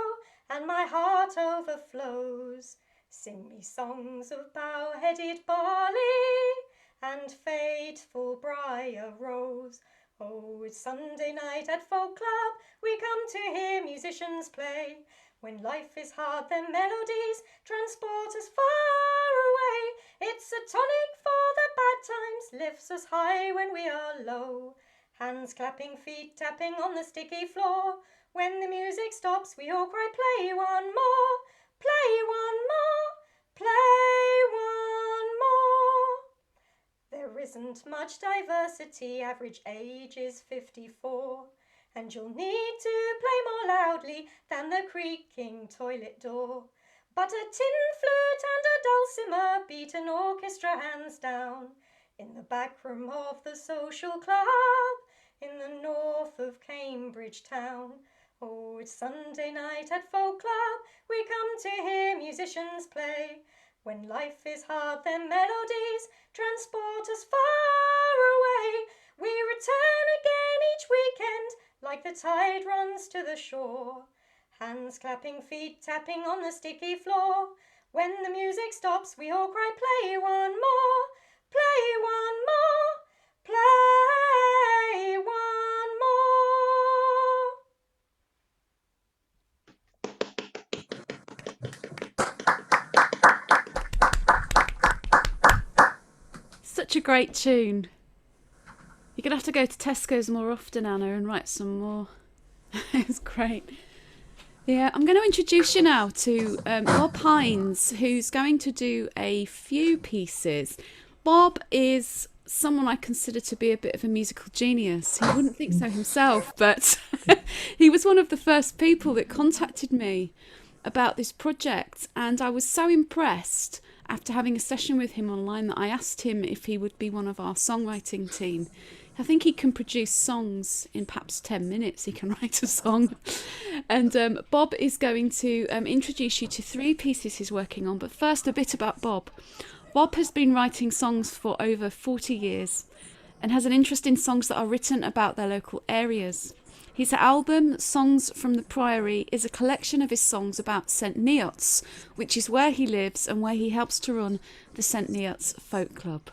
and my heart overflows. Sing me songs of bow-headed barley and fateful briar rose. Oh, it's Sunday night at Folk Club, we come to hear musicians play. When life is hard, their melodies transport us far away. It's a tonic for the bad times, lifts us high when we are low. Hands clapping, feet tapping on the sticky floor. When the music stops, we all cry, play one more, play one more, play one more. There isn't much diversity, average age is 54. And you'll need to play more loudly than the creaking toilet door. But a tin flute and a dulcimer beat an orchestra hands down in the back room of the social club in the north of Cambridge town. Oh, it's Sunday night at Folk Club, we come to hear musicians play. When life is hard, their melodies transport us far away. We return again each weekend, like the tide runs to the shore. Hands clapping, feet tapping on the sticky floor. When the music stops, we all cry, play one more, play one more, play one more. Such a great tune. You're going to have to go to Tesco's more often, Anna, and write some more. It's great. Yeah, I'm going to introduce you now to Bob Hines, who's going to do a few pieces. Bob is someone I consider to be a bit of a musical genius. He wouldn't think so himself, but he was one of the first people that contacted me about this project, and I was so impressed after having a session with him online that I asked him if he would be one of our songwriting team. I think he can produce songs in perhaps 10 minutes. He can write a song. And Bob is going to introduce you to 3 pieces he's working on. But first, a bit about Bob. Bob has been writing songs for over 40 years and has an interest in songs that are written about their local areas. His album, Songs from the Priory, is a collection of his songs about St Neots, which is where he lives and where he helps to run the St Neots Folk Club.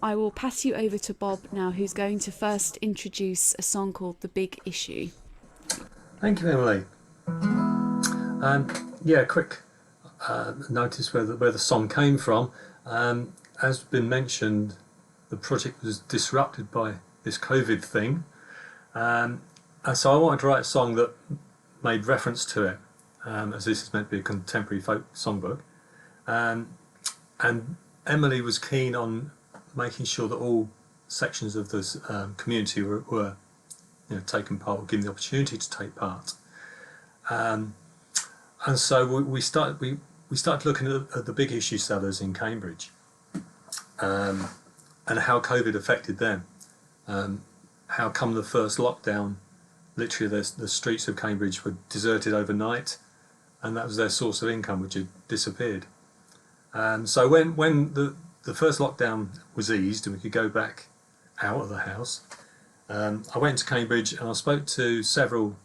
I will pass you over to Bob now, who's going to first introduce a song called The Big Issue. Thank you, Emily. Quick notice where the song came from. As been mentioned, the project was disrupted by this COVID thing. And so I wanted to write a song that made reference to it, as this is meant to be a contemporary folk songbook. And Emily was keen on making sure that all sections of this community were taking part, or given the opportunity to take part. And so we started looking at the big issue sellers in Cambridge, and how COVID affected them. How come the first lockdown, literally the streets of Cambridge were deserted overnight, and that was their source of income, which had disappeared. So when the the first lockdown was eased and we could go back out of the house, I went to Cambridge and I spoke to several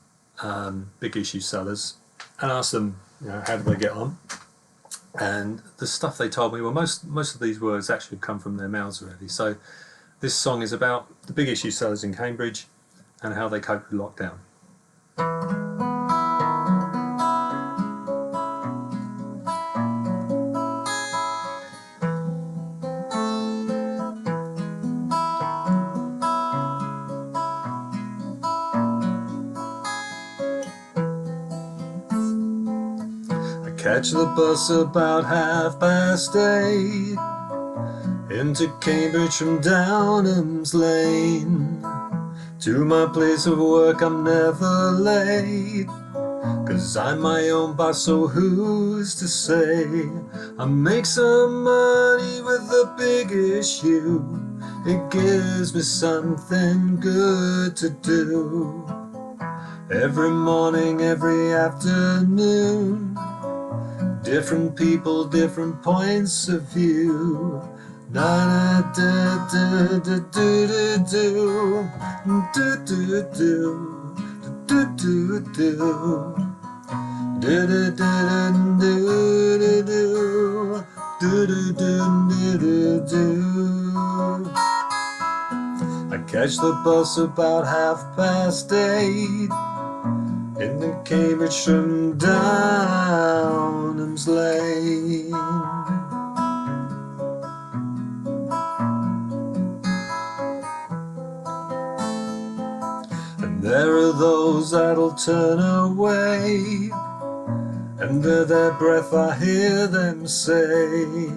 big issue sellers and asked them, how do they get on? And the stuff they told me, well, most of these words actually come from their mouths already. So this song is about the big issue sellers in Cambridge and how they cope with lockdown. Catch the bus about 8:30 into Cambridge from Downham's Lane. To my place of work I'm never late, 'cause I'm my own boss, so who's to say? I make some money with the big issue, it gives me something good to do. Every morning, every afternoon, different people, different points of view. Na da da da do do do do do do do do do do do do do do. I catch the bus about 8:30 into Cambridge from Downham's Lane. And there are those that'll turn away, under their breath I hear them say,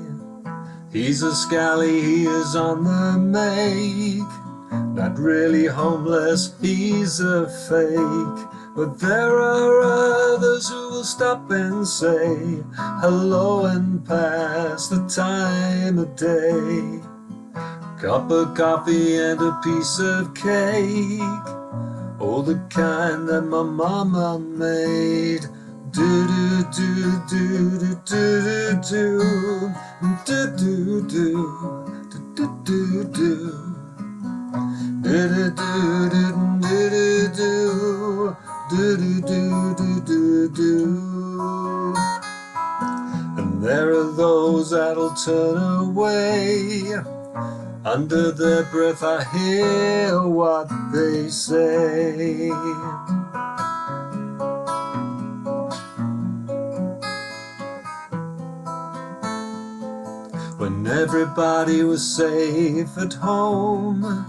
he's a scally, he is on the make, not really homeless, he's a fake. But there are others who will stop and say hello and pass the time of day. Cup of coffee and a piece of cake, oh, the kind that my mama made. Do do do do do do do do do do do do do. Do do do do do do do. And there are those that'll turn away, under their breath I hear what they say. When everybody was safe at home,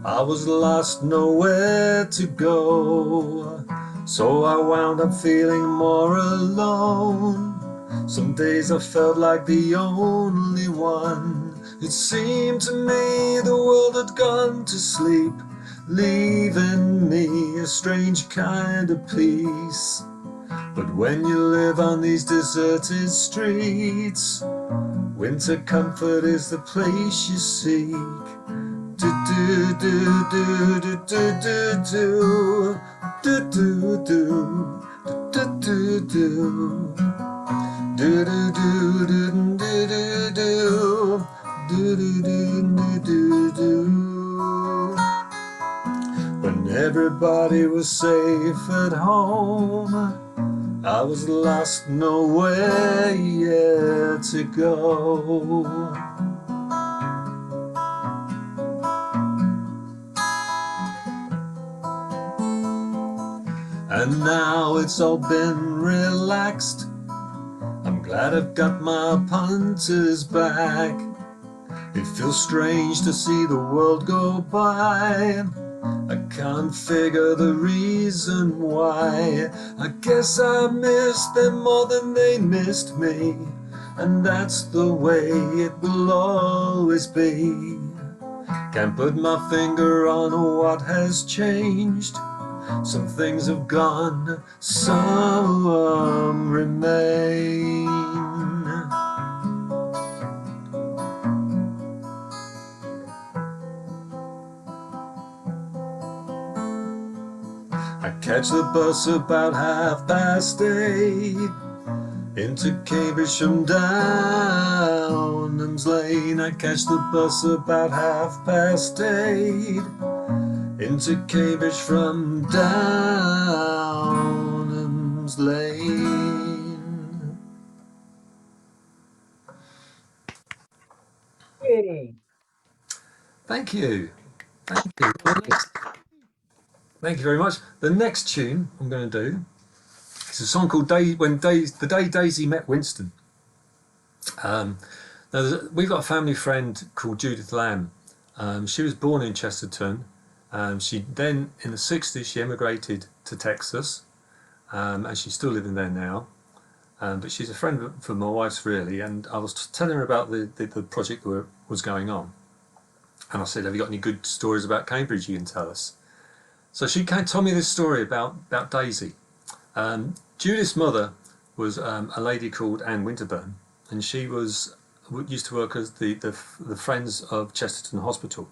I was lost, nowhere to go, so I wound up feeling more alone. Some days I felt like the only one. It seemed to me the world had gone to sleep, leaving me a strange kind of peace. But when you live on these deserted streets, winter comfort is the place you seek. Do do do do do do do do do do do do do do do do do. When everybody was safe at home, I was lost, nowhere yet to go. And now it's all been relaxed, I'm glad I've got my punters back. It feels strange to see the world go by, I can't figure the reason why. I guess I missed them more than they missed me, and that's the way it will always be. Can't put my finger on what has changed. Some things have gone, some remain. I catch the bus about 8:30 into Cambridge from Downham's Downham's Lane. I catch the bus about 8:30 into Cambridge from Downham's Lane. Yay. Thank you. Thank you. Thank you very much. The next tune I'm going to do is a song called The Day Daisy Met Winston. Now we've got a family friend called Judith Lamb. She was born in Chesterton. She then, in the 60s, she emigrated to Texas, and she's still living there now. But she's a friend for my wife's, really, and I was telling her about the project that was going on. And I said, have you got any good stories about Cambridge you can tell us? So she told me this story about Daisy. Judith's mother was a lady called Anne Winterburn, and she used to work as the Friends of Chesterton Hospital.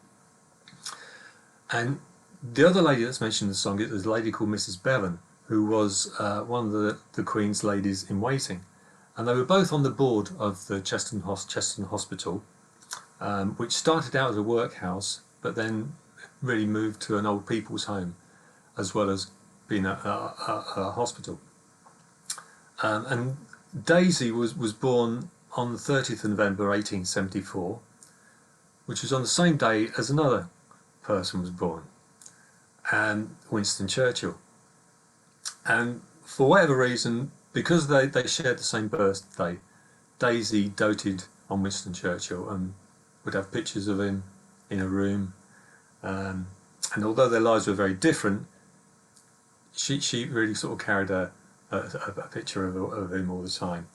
And the other lady that's mentioned in the song is a lady called Mrs. Bevan, who was one of the Queen's ladies in waiting. And they were both on the board of the Chesterton Hospital, which started out as a workhouse, but then really moved to an old people's home, as well as being a hospital. And Daisy was born on the 30th of November 1874, which was on the same day as another person was born, Winston Churchill. And for whatever reason, because they shared the same birthday, Daisy doted on Winston Churchill and would have pictures of him in a room. And although their lives were very different, she really sort of carried a picture of him all the time.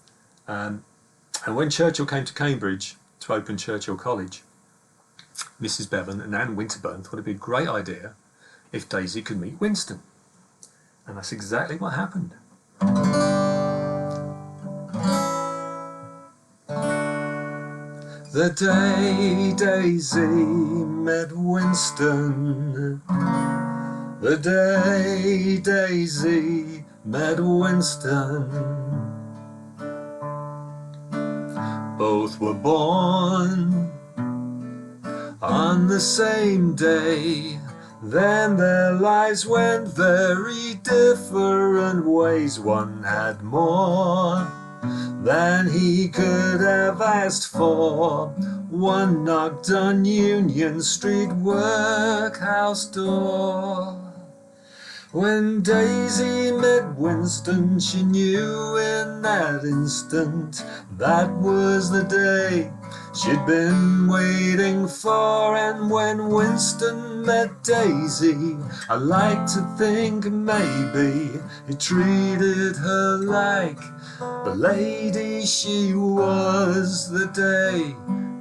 And when Churchill came to Cambridge to open Churchill College, Mrs. Bevan and Anne Winterburn thought it'd be a great idea if Daisy could meet Winston. And that's exactly what happened. The day Daisy met Winston, the day Daisy met Winston, both were born on the same day. Then their lives went very different ways. One had more than he could have asked for. One knocked on Union Street workhouse door. When Daisy met Winston, she knew in that instant that was the day she'd been waiting for. And when Winston met Daisy, I like to think maybe he treated her like the lady she was. The day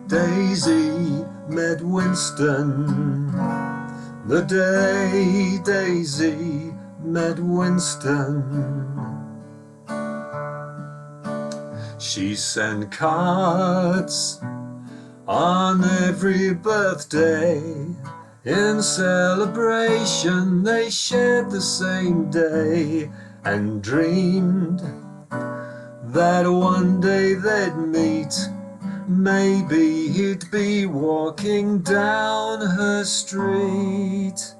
Daisy met Winston, the day Daisy met Winston. She sent cards on every birthday. In celebration they shared the same day, and dreamed that one day they'd meet. Maybe he'd be walking down her street.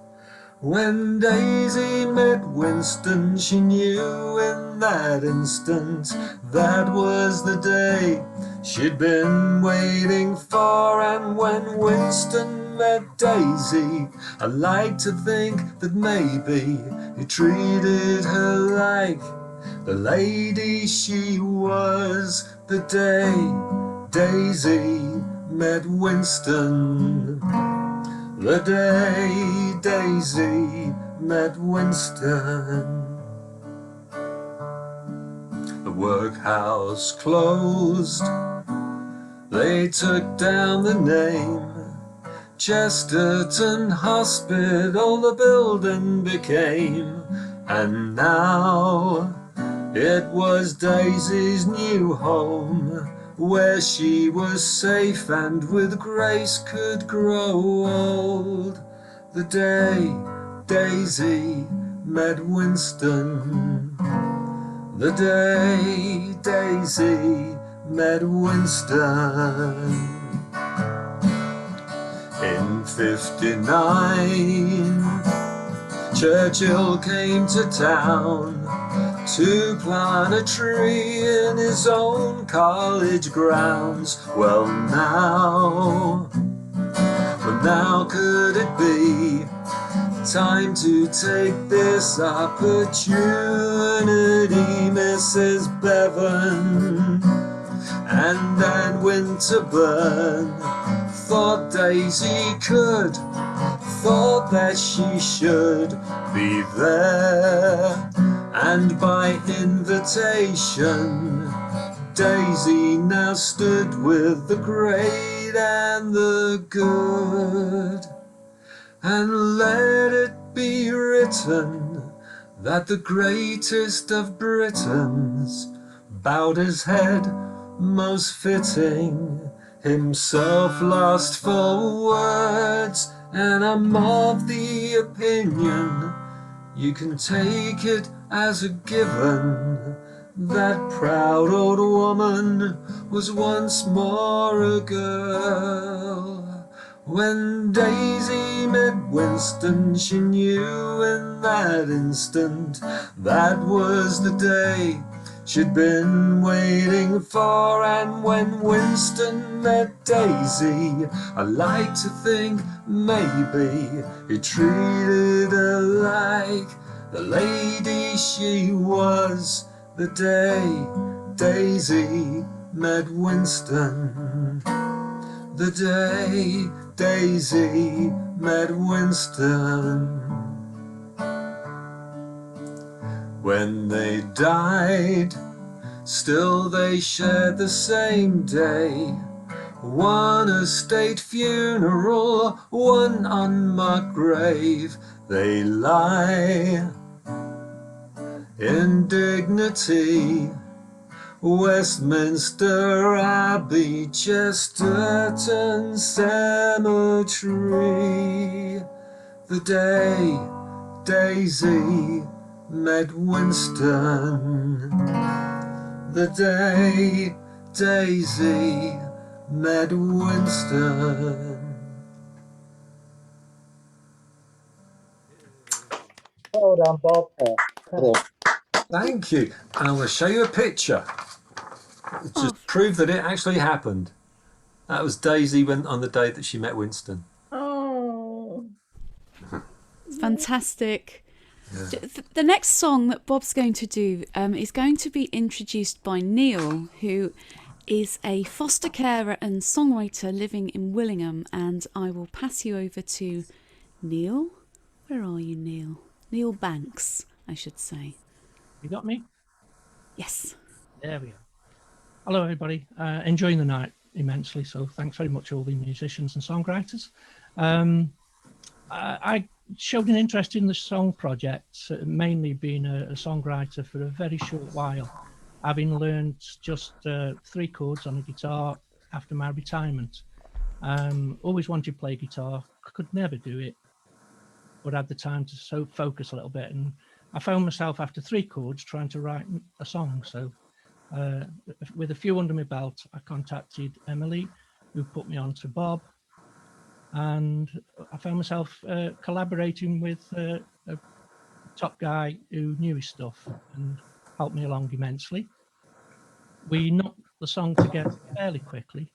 When Daisy met Winston, she knew in that instant that was the day she'd been waiting for. And when Winston met Daisy, I like to think that maybe he treated her like the lady she was. The day Daisy met Winston, the day Daisy met Winston. The workhouse closed, they took down the name. Chesterton Hospital the building became, and now it was Daisy's new home, where she was safe and with grace could grow old. The day Daisy met Winston, the day Daisy met Winston. In 59, Churchill came to town to plant a tree in his own college grounds. Well now could it be time to take this opportunity, Mrs. Bevan? And then Winterburn thought Daisy could, thought that she should be there. And by invitation, Daisy now stood with the great and the good. And let it be written that the greatest of Britons bowed his head most fitting, himself lost for words, and I'm of the opinion you can take it as a given that proud old woman was once more a girl. When Daisy met Winston, she knew in that instant that was the day she'd been waiting for. And when Winston met Daisy, I like to think maybe he treated her like the lady she was the day Daisy met Winston. The day Daisy met Winston. When they died, still they shared the same day. One a state funeral, one unmarked grave. They lie in dignity, Westminster Abbey, Chesterton Cemetery. The day Daisy met Winston. The day Daisy met Winston. Well done, Bob. Thank you. And I'm going to show you a picture. Just prove that it actually happened. That was Daisy on the day that she met Winston. Oh, Fantastic. Yeah. The next song that Bob's going to do is going to be introduced by Neil, who is a foster carer and songwriter living in Willingham. And I will pass you over to Neil. Where are you, Neil? Neil Banks, I should say. You got me? Yes. There we are. Hello, everybody. Enjoying the night immensely. So thanks very much, all the musicians and songwriters. I showed an interest in the song project, mainly being a songwriter for a very short while, having learned just 3 chords on a guitar after my retirement. Always wanted to play guitar, could never do it, but had the time to focus a little bit. And I found myself after 3 chords trying to write a song. So with a few under my belt, I contacted Emily, who put me on to Bob. And I found myself collaborating with a top guy who knew his stuff and helped me along immensely. We knocked the song together fairly quickly.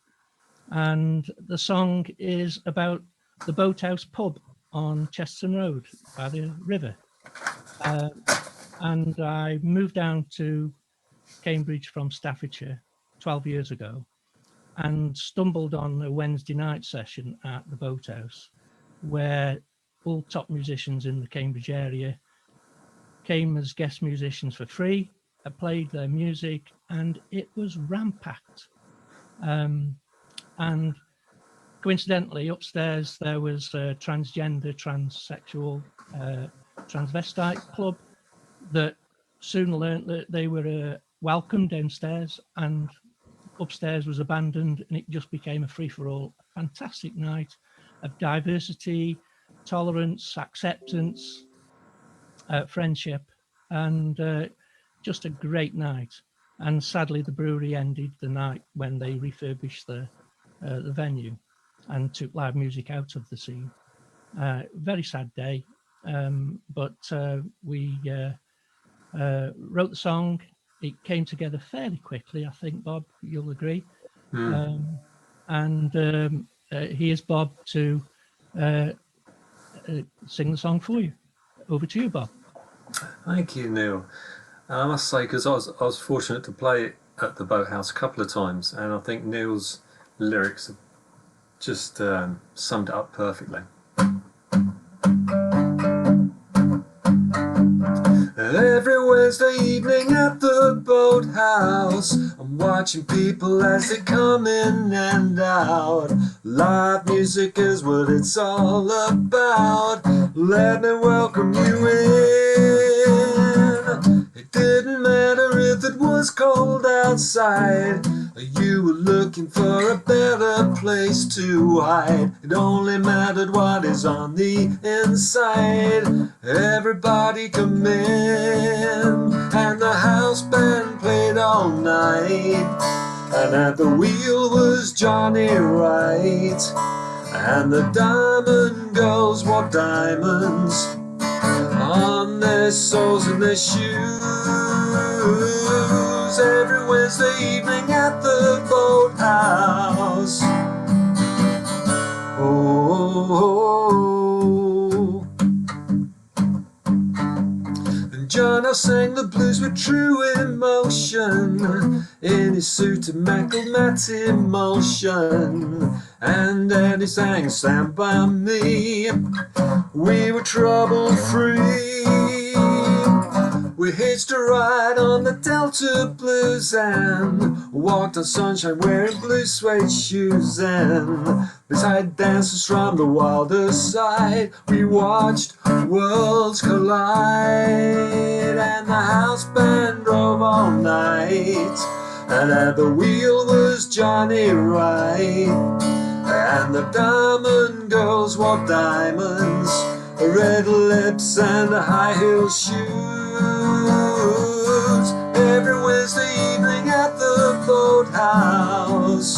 And the song is about the Boathouse pub on Chesterton Road by the river. And I moved down to Cambridge from Staffordshire 12 years ago and stumbled on a Wednesday night session at the Boathouse where all top musicians in the Cambridge area came as guest musicians for free. I played their music and it was ram-packed. And coincidentally, upstairs there was a transgender, transsexual, transvestite club that soon learnt that they were welcome downstairs, and upstairs was abandoned, and it just became a free-for-all. Fantastic night of diversity, tolerance, acceptance, friendship, and just a great night. and sadly the brewery ended the night when they refurbished the venue and took live music out of the scene. Very sad day, but we wrote the song. It came together fairly quickly, I think, Bob, you'll agree. Here's Bob to sing the song for you. Over to you, Bob. Thank you, Neil. And I must say, because I was fortunate to play it at the Boathouse a couple of times, and I think Neil's lyrics have just summed it up perfectly. Every Wednesday evening at the Boathouse, I'm watching people as they come in and out. Live music is what it's all about. Let me welcome you in. It didn't matter if it was cold outside, or you were looking for a better place to hide. It only mattered what is on the inside. Everybody come in, and the house band played all night. And at the wheel was Johnny Wright, and the Diamond Girls wore diamonds on their soles and their shoes. Every Wednesday evening at the Boathouse. Oh, and John sang the blues with true emotion in his suit of matte emulsion. And then he sang Stand By Me. We were trouble free. We hitched a ride on the Delta Blues and walked on sunshine wearing blue suede shoes. And beside dancers from the wilder side, we watched worlds collide. And the house band drove all night, and at the wheel was Johnny Wright. And the Diamond Girls wore diamonds, red lips and high heel shoes. Every Wednesday evening at the Boathouse.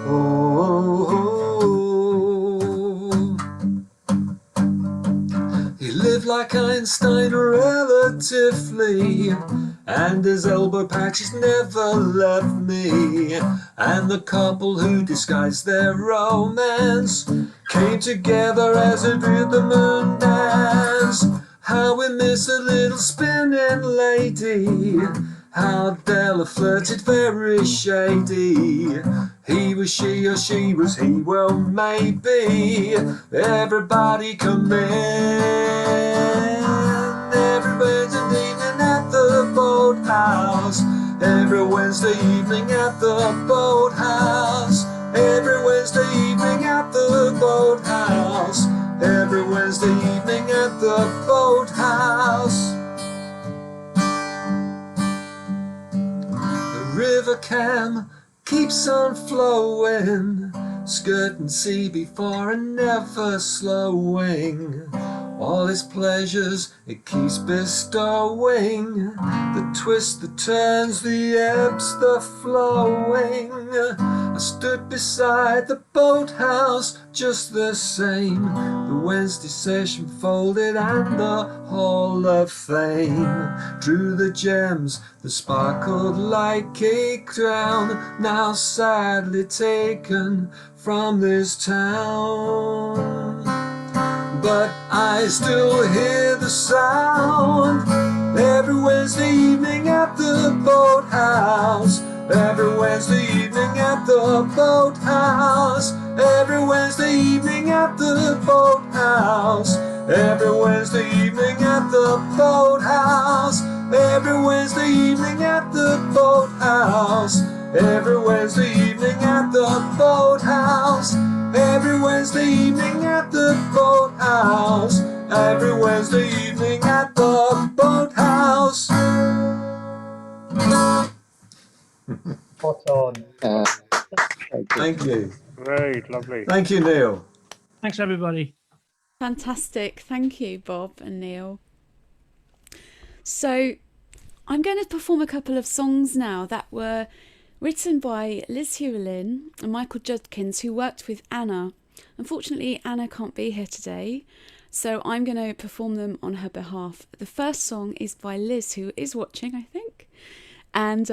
Oh, he lived like Einstein relatively, and his elbow patches never left me. And the couple who disguised their romance came together as they did the moon dance. How we miss a little spinning lady, how Della flirted very shady. He was she or she was he, well maybe. Everybody come in. Every Wednesday evening at the Boathouse. Every Wednesday evening at the Boathouse. Every Wednesday evening at the Boathouse. Every Wednesday evening at the Boathouse. The River Cam keeps on flowing, skirting sea before and never slowing. All its pleasures it keeps bestowing, the twists, the turns, the ebbs, the flowing. I stood beside the Boathouse just the same, the Wednesday session folded and the Hall of Fame. Drew the gems that sparkled like a crown, now sadly taken from this town. But I still hear the sound every Wednesday evening at the Boathouse. Every Wednesday evening at the Boathouse. Every Wednesday evening at the Boathouse. Every Wednesday evening at the Boathouse. Every Wednesday evening at the Boathouse. Every Wednesday evening at the Boathouse. Every Wednesday evening at the Boathouse. Every Wednesday evening at the Boathouse. Spot on. Thank you. Great, lovely. Thank you, Neil. Thanks, everybody. Fantastic. Thank you, Bob and Neil. So I'm going to perform a couple of songs now that were written by Liz Hewlin and Michael Judkins, who worked with Anna. Unfortunately, Anna can't be here today, so I'm going to perform them on her behalf. The first song is by Liz, who is watching, I think. And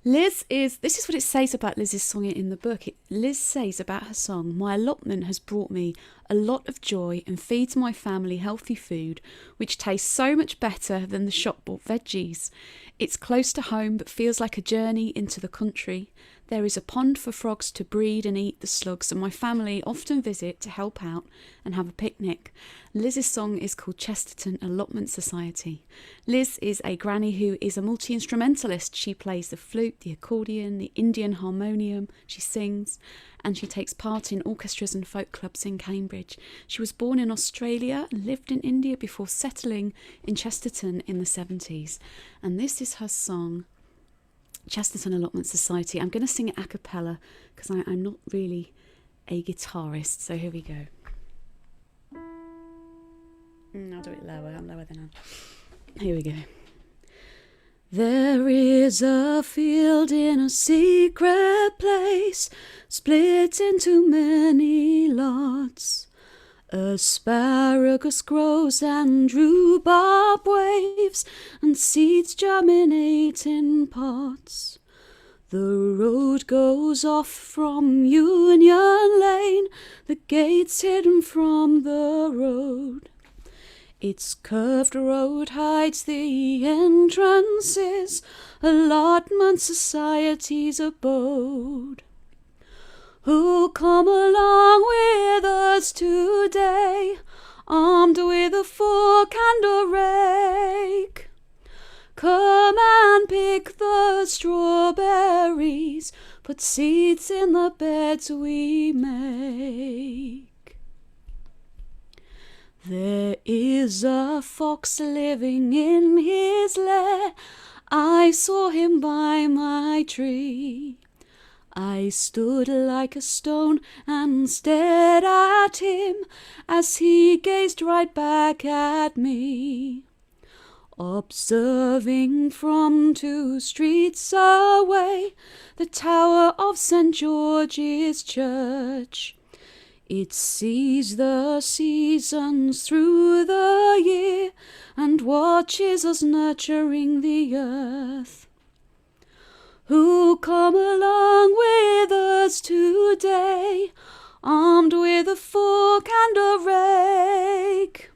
this is what it says about Liz's song in the book. Liz says about her song, "My allotment has brought me a lot of joy and feeds my family healthy food, which tastes so much better than the shop-bought veggies. It's close to home but feels like a journey into the country. There is a pond for frogs to breed and eat the slugs, and my family often visit to help out and have a picnic." Liz's song is called Chesterton Allotment Society. Liz is a granny who is a multi-instrumentalist. She plays the flute, the accordion, the Indian harmonium, she sings, and she takes part in orchestras and folk clubs in Cambridge. She was born in Australia and lived in India before settling in Chesterton in the 70s. And this is her song, Chesterton Allotment Society. I'm going to sing it a cappella because I'm not really a guitarist, so here we go. I'll do it lower. I'm lower than Anne. Here we go. There is a field in a secret place, split into many lots. Asparagus grows and rhubarb waves, and seeds germinate in pots. The road goes off from Union Lane, the gate's hidden from the road. Its curved road hides the entrances, allotment society's abode. Who'll come along with us today, armed with a fork and a rake? Come and pick the strawberries, put seeds in the beds we make. There is a fox living in his lair, I saw him by my tree. I stood like a stone and stared at him as he gazed right back at me. Observing from 2 streets away the tower of St. George's Church. It sees the seasons through the year and watches us nurturing the earth. Who'll come along with us today, armed with a fork and a rake?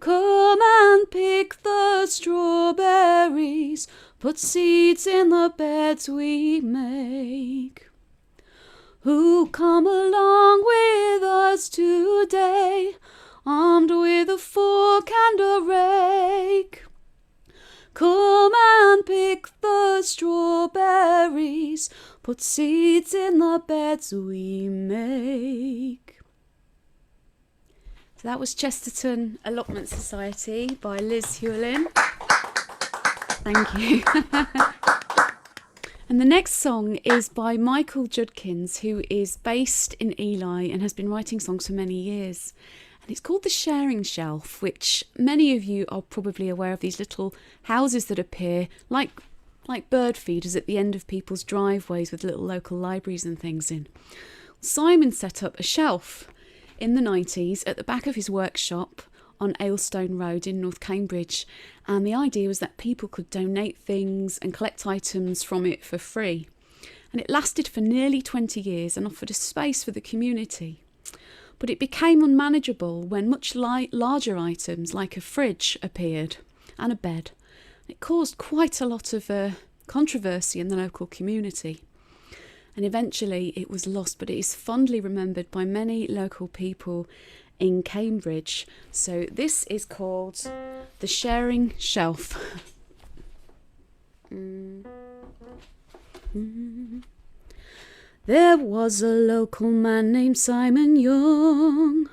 Come and pick the strawberries, put seeds in the beds we make. Who'll come along with us today, armed with a fork and a rake? Come and pick the strawberries, put seeds in the beds we make. So that was Chesterton Allotment Society by Liz Hewlin. Thank you. And the next song is by Michael Judkins, who is based in Ely and has been writing songs for many years. And it's called The Sharing Shelf, which many of you are probably aware of, these little houses that appear like bird feeders at the end of people's driveways with little local libraries and things in. Simon set up a shelf in the 90s at the back of his workshop on Aylstone Road in North Cambridge, and the idea was that people could donate things and collect items from it for free. And it lasted for nearly 20 years and offered a space for the community. But it became unmanageable when much larger items like a fridge appeared and a bed. It caused quite a lot of controversy in the local community. And eventually it was lost, but it is fondly remembered by many local people in Cambridge. So this is called The Sharing Shelf. There was a local man named Simon Young,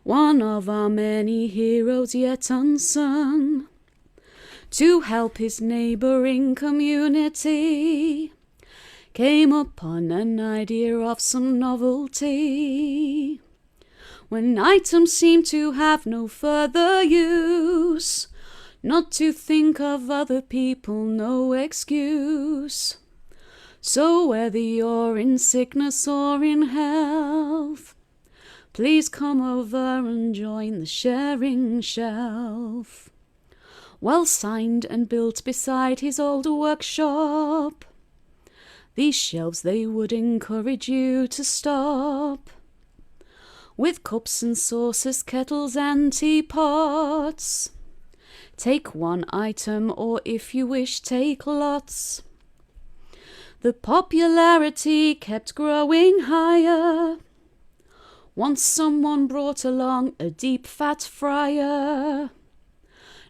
one of our many heroes yet unsung. To help his neighbouring community, came upon an idea of some novelty. When items seemed to have no further use, Not to think of other people, no excuse. So whether you're in sickness or in health, please come over and join the sharing shelf. Well signed and built beside his old workshop, these shelves they would encourage you to stop. With cups and saucers, kettles and teapots, take one item or if you wish take lots. The popularity kept growing higher. Once someone brought along a deep fat fryer.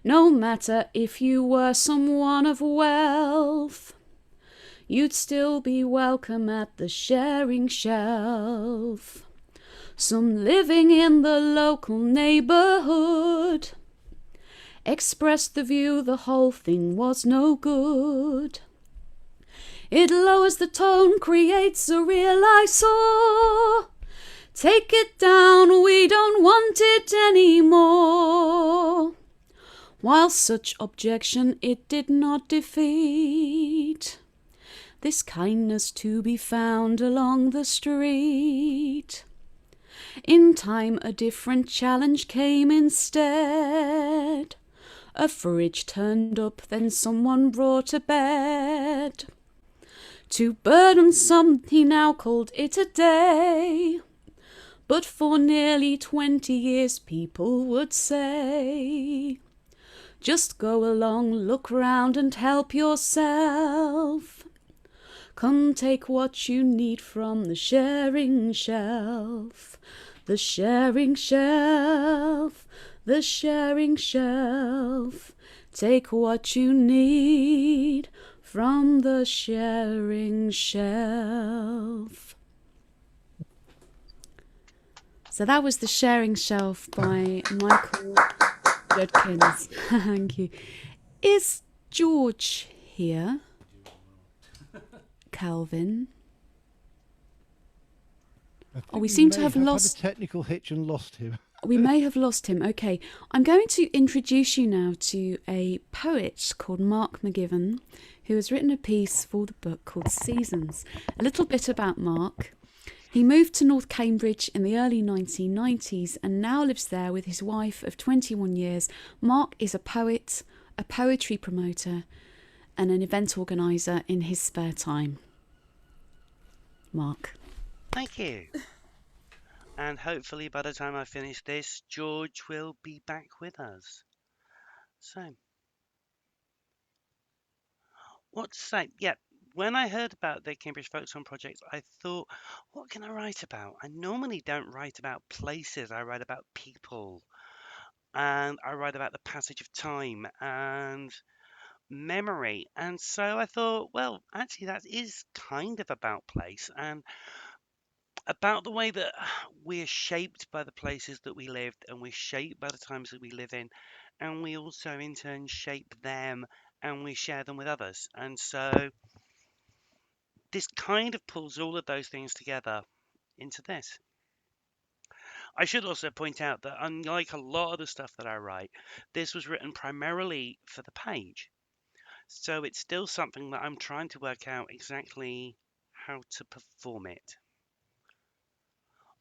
No matter if you were someone of wealth, you'd still be welcome at the sharing shelf. Some living in the local neighbourhood expressed the view the whole thing was no good. It lowers the tone, creates a real eyesore. Take it down, we don't want it anymore. While such objection it did not defeat, this kindness to be found along the street. In time a different challenge came instead. A fridge turned up, then someone brought a bed. Too burdensome, he now called it a day. But for nearly 20 years people would say, just go along, look round and help yourself. Come take what you need from the sharing shelf. The sharing shelf, the sharing shelf. Take what you need from the sharing shelf. So that was The Sharing Shelf by Michael Judkins. Thank you. Is George here? Calvin? Oh, we seem to have lost... had a technical hitch and lost him. We may have lost him. Okay, I'm going to introduce you now to a poet called Mark McGivern, who has written a piece for the book called Seasons. A little bit about Mark. He moved to North Cambridge in the early 1990s and now lives there with his wife of 21 years. Mark is a poet, a poetry promoter, and an event organiser in his spare time. Mark. Thank you. And hopefully by the time I finish this, George will be back with us. So, what to say? Yeah, when I heard about the Cambridge Folk Song Project, I thought, what can I write about? I normally don't write about places, I write about people. And I write about the passage of time and memory. And so I thought, well, actually, that is kind of about place and about the way that we're shaped by the places that we lived and we're shaped by the times that we live in. And we also, in turn, shape them and we share them with others. And so this kind of pulls all of those things together into this. I should also point out that unlike a lot of the stuff that I write, this was written primarily for the page. So it's still something that I'm trying to work out exactly how to perform it.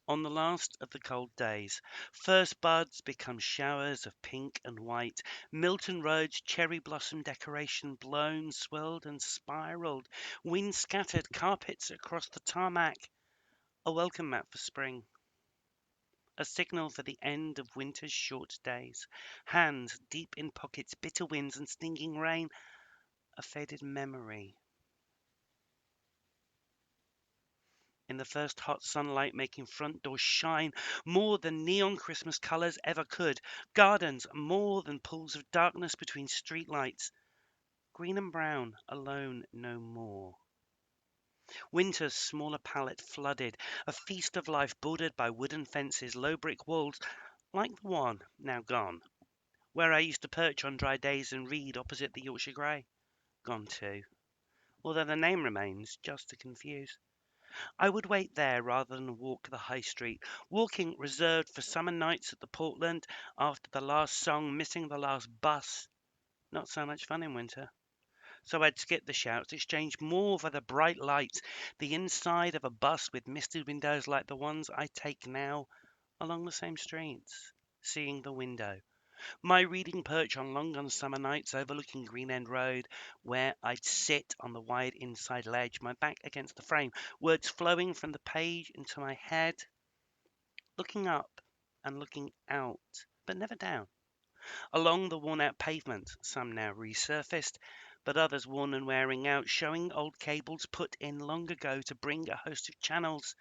On the last of the cold days, first buds become showers of pink and white. Milton Road's cherry blossom decoration blown, swirled and spiraled. Wind scattered carpets across the tarmac. A welcome mat for spring. A signal for the end of winter's short days. Hands deep in pockets, bitter winds and stinging rain. A faded memory. In the first hot sunlight making front doors shine more than neon Christmas colours ever could. Gardens more than pools of darkness between streetlights. Green and brown, alone no more. Winter's smaller palette flooded, a feast of life bordered by wooden fences, low brick walls, like the one, now gone, where I used to perch on dry days and read opposite the Yorkshire Grey. Gone too, although the name remains, just to confuse. I would wait there rather than walk the high street, walking reserved for summer nights at the Portland, after the last song, missing the last bus, Not so much fun in winter. So I'd skip the shouts, exchange more for the bright lights, the inside of a bus with misted windows like the ones I take now along the same streets, seeing the window. My reading perch on long summer nights overlooking Green End Road, where I'd sit on the wide inside ledge, my back against the frame, words flowing from the page into my head, looking up and looking out, but never down. Along the worn-out pavement, some now resurfaced, but others worn and wearing out, showing old cables put in long ago to bring a host of channels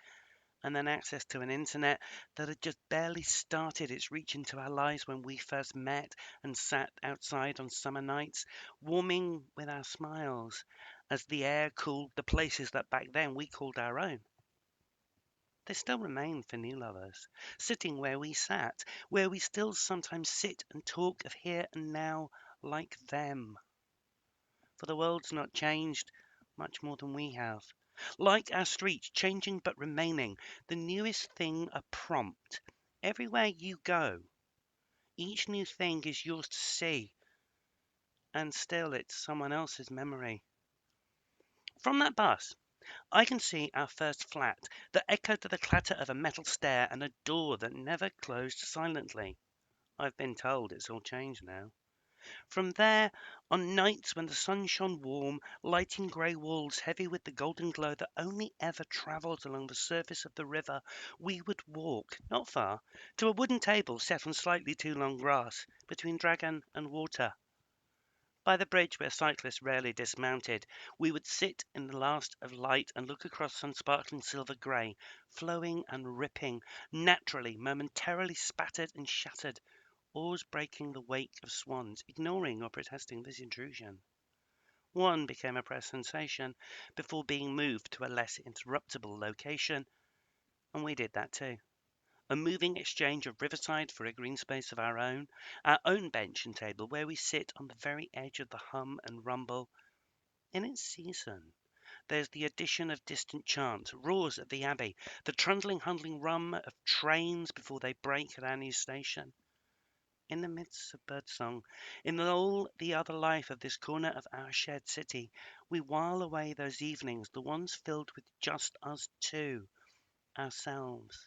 and then access to an internet that had just barely started its reach into our lives when we first met and sat outside on summer nights, warming with our smiles as the air cooled the places that back then we called our own. They still remain for new lovers, sitting where we sat, where we still sometimes sit and talk of here and now like them. For the world's not changed much more than we have. Like our streets, changing but remaining, the newest thing a prompt. Everywhere you go, each new thing is yours to see, and still it's someone else's memory. From that bus, I can see our first flat that echoed to the clatter of a metal stair and a door that never closed silently. I've been told it's all changed now. From there, on nights when the sun shone warm, lighting grey walls heavy with the golden glow that only ever travelled along the surface of the river, we would walk, not far, to a wooden table set on slightly too long grass, between Dragon and Water. By the bridge where cyclists rarely dismounted, we would sit in the last of light and look across sun sparkling silver grey, flowing and ripping, naturally, momentarily spattered and shattered, oars breaking the wake of swans, ignoring or protesting this intrusion. One became a press sensation before being moved to a less interruptible location, and we did that too. A moving exchange of riverside for a green space of our own bench and table where we sit on the very edge of the hum and rumble. In its season, there's the addition of distant chants, roars at the Abbey, the trundling, huddling rum of trains before they break at our new station. In the midst of birdsong, in all the other life of this corner of our shared city, we while away those evenings, the ones filled with just us two, ourselves.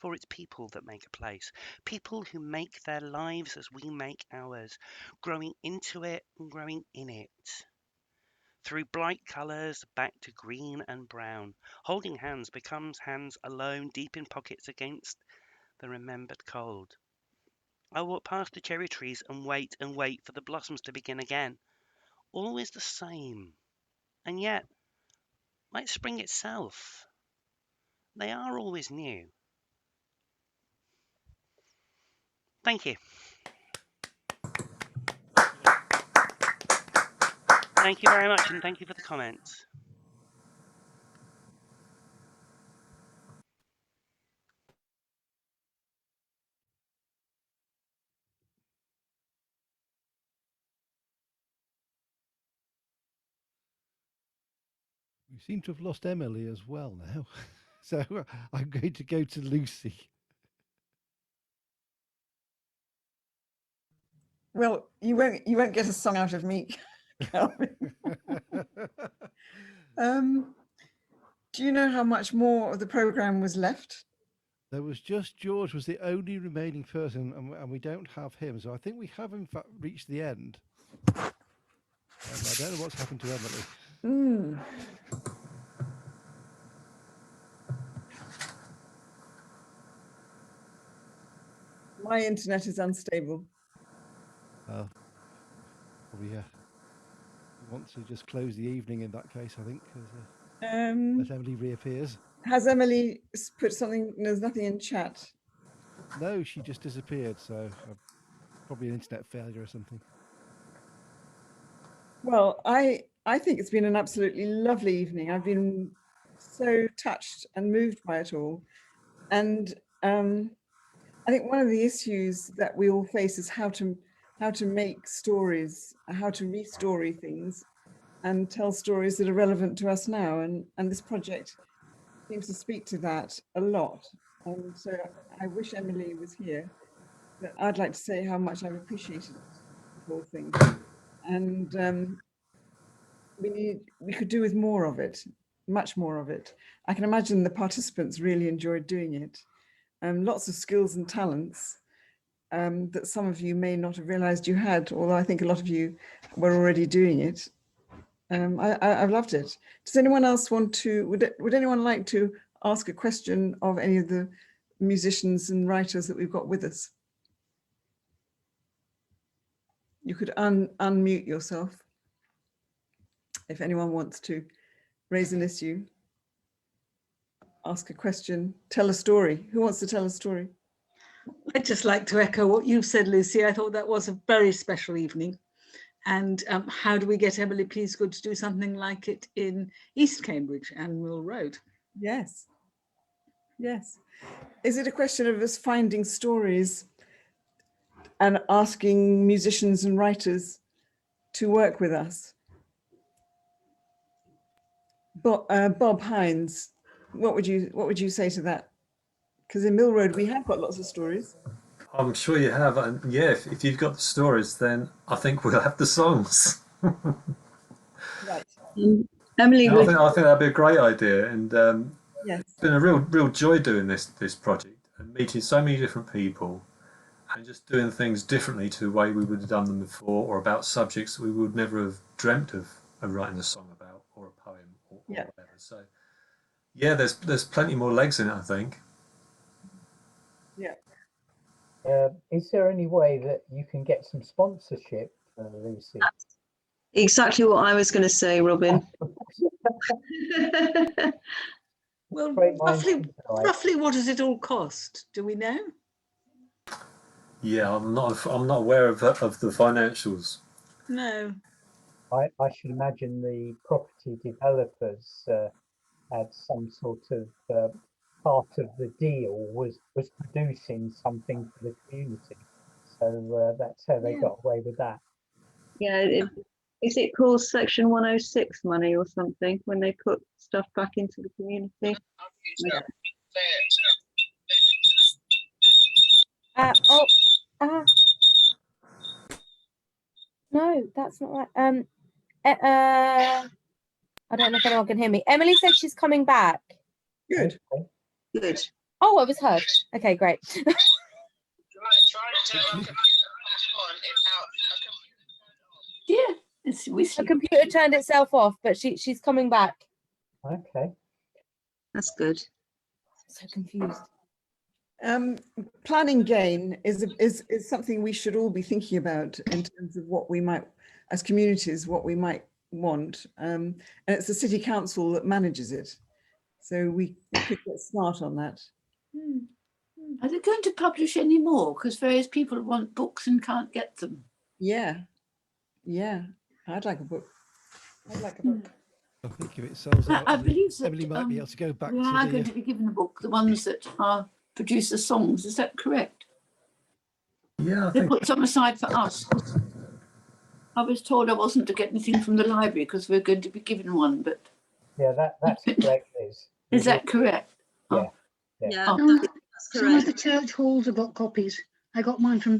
For it's people that make a place, people who make their lives as we make ours, growing into it and growing in it. Through bright colours back to green and brown, holding hands becomes hands alone, deep in pockets against the remembered cold. I walk past the cherry trees and wait for the blossoms to begin again. Always the same. And yet, like spring itself, they are always new. Thank you. Thank you very much, and thank you for the comments. We seem to have lost Emily as well now. So I'm going to go to Lucy. Well, you won't get a song out of me, Calvin. Do you know how much more of the programme was left? There was just George was the only remaining person, and we don't have him. So I think we have in fact reached the end. I don't know what's happened to Emily. My internet is unstable. Probably want to just close the evening in that case, I think, as Emily reappears. Has Emily put something? There's nothing in chat. No, she just disappeared, so probably an internet failure or something. Well, I think it's been an absolutely lovely evening. I've been so touched and moved by it all. And I think one of the issues that we all face is how to make stories, how to restory things and tell stories that are relevant to us now. And this project seems to speak to that a lot. And so I wish Emily was here, but I'd like to say how much I've appreciated it. whole thing. And we could do with more of it, much more of it. I can imagine the participants really enjoyed doing it. Lots of skills and talents that some of you may not have realized you had, although I think a lot of you were already doing it. I've loved it. Does anyone else want to, would anyone like to ask a question of any of the musicians and writers that we've got with us? You could unmute yourself if anyone wants to raise an issue, ask a question, tell a story. Who wants to tell a story? I'd just like to echo what you've said, Lucy. I thought that was a very special evening. And how do we get Emily Peasgood to do something like it in East Cambridge and Mill Road? Yes. Yes. Is it a question of us finding stories and asking musicians and writers to work with us? Bob Hines, what would you say to that? Because in Mill Road we have got lots of stories. I'm sure you have, and yeah, if you've got the stories, then I think we'll have the songs. Right. Emily, I think that'd be a great idea, and yes, it's been a real joy doing this project and meeting so many different people, and just doing things differently to the way we would have done them before, or about subjects that we would never have dreamt of writing a song about, or a poem, or whatever. So yeah, there's plenty more legs in it, I think. Yeah. Is there any way that you can get some sponsorship, Lucy? Exactly what I was going to say, Robin. well, roughly what does it all cost? Do we know? Yeah, I'm not aware of the financials. No. I should imagine the property developers had some sort of part of the deal was producing something for the community. So that's how they got away with that. Yeah, is it called Section 106 money or something when they put stuff back into the community? No, that's not right. I don't know if anyone can hear me. Emily said she's coming back. Good. Good. Oh, I was heard. Okay, great. Yeah, the computer turned itself off, but she's coming back. Okay, that's good. So confused. Planning gain is something we should all be thinking about in terms of what we might, as communities, what we might want. And it's the city council that manages it, so we could get smart on that. Are they going to publish any more? Because various people want books and can't get them. Yeah, I'd like a book. I think if it sells out, I believe that Emily might be able to go back we to are going to be given a book, the ones that are producer songs. Is that correct? Yeah, they put some aside for us. I was told I wasn't to get anything from the library because we're going to be given one, but yeah, that's correct, Liz. Is that correct? Yeah. Yeah. Oh. Some of the church halls have got copies. I got mine from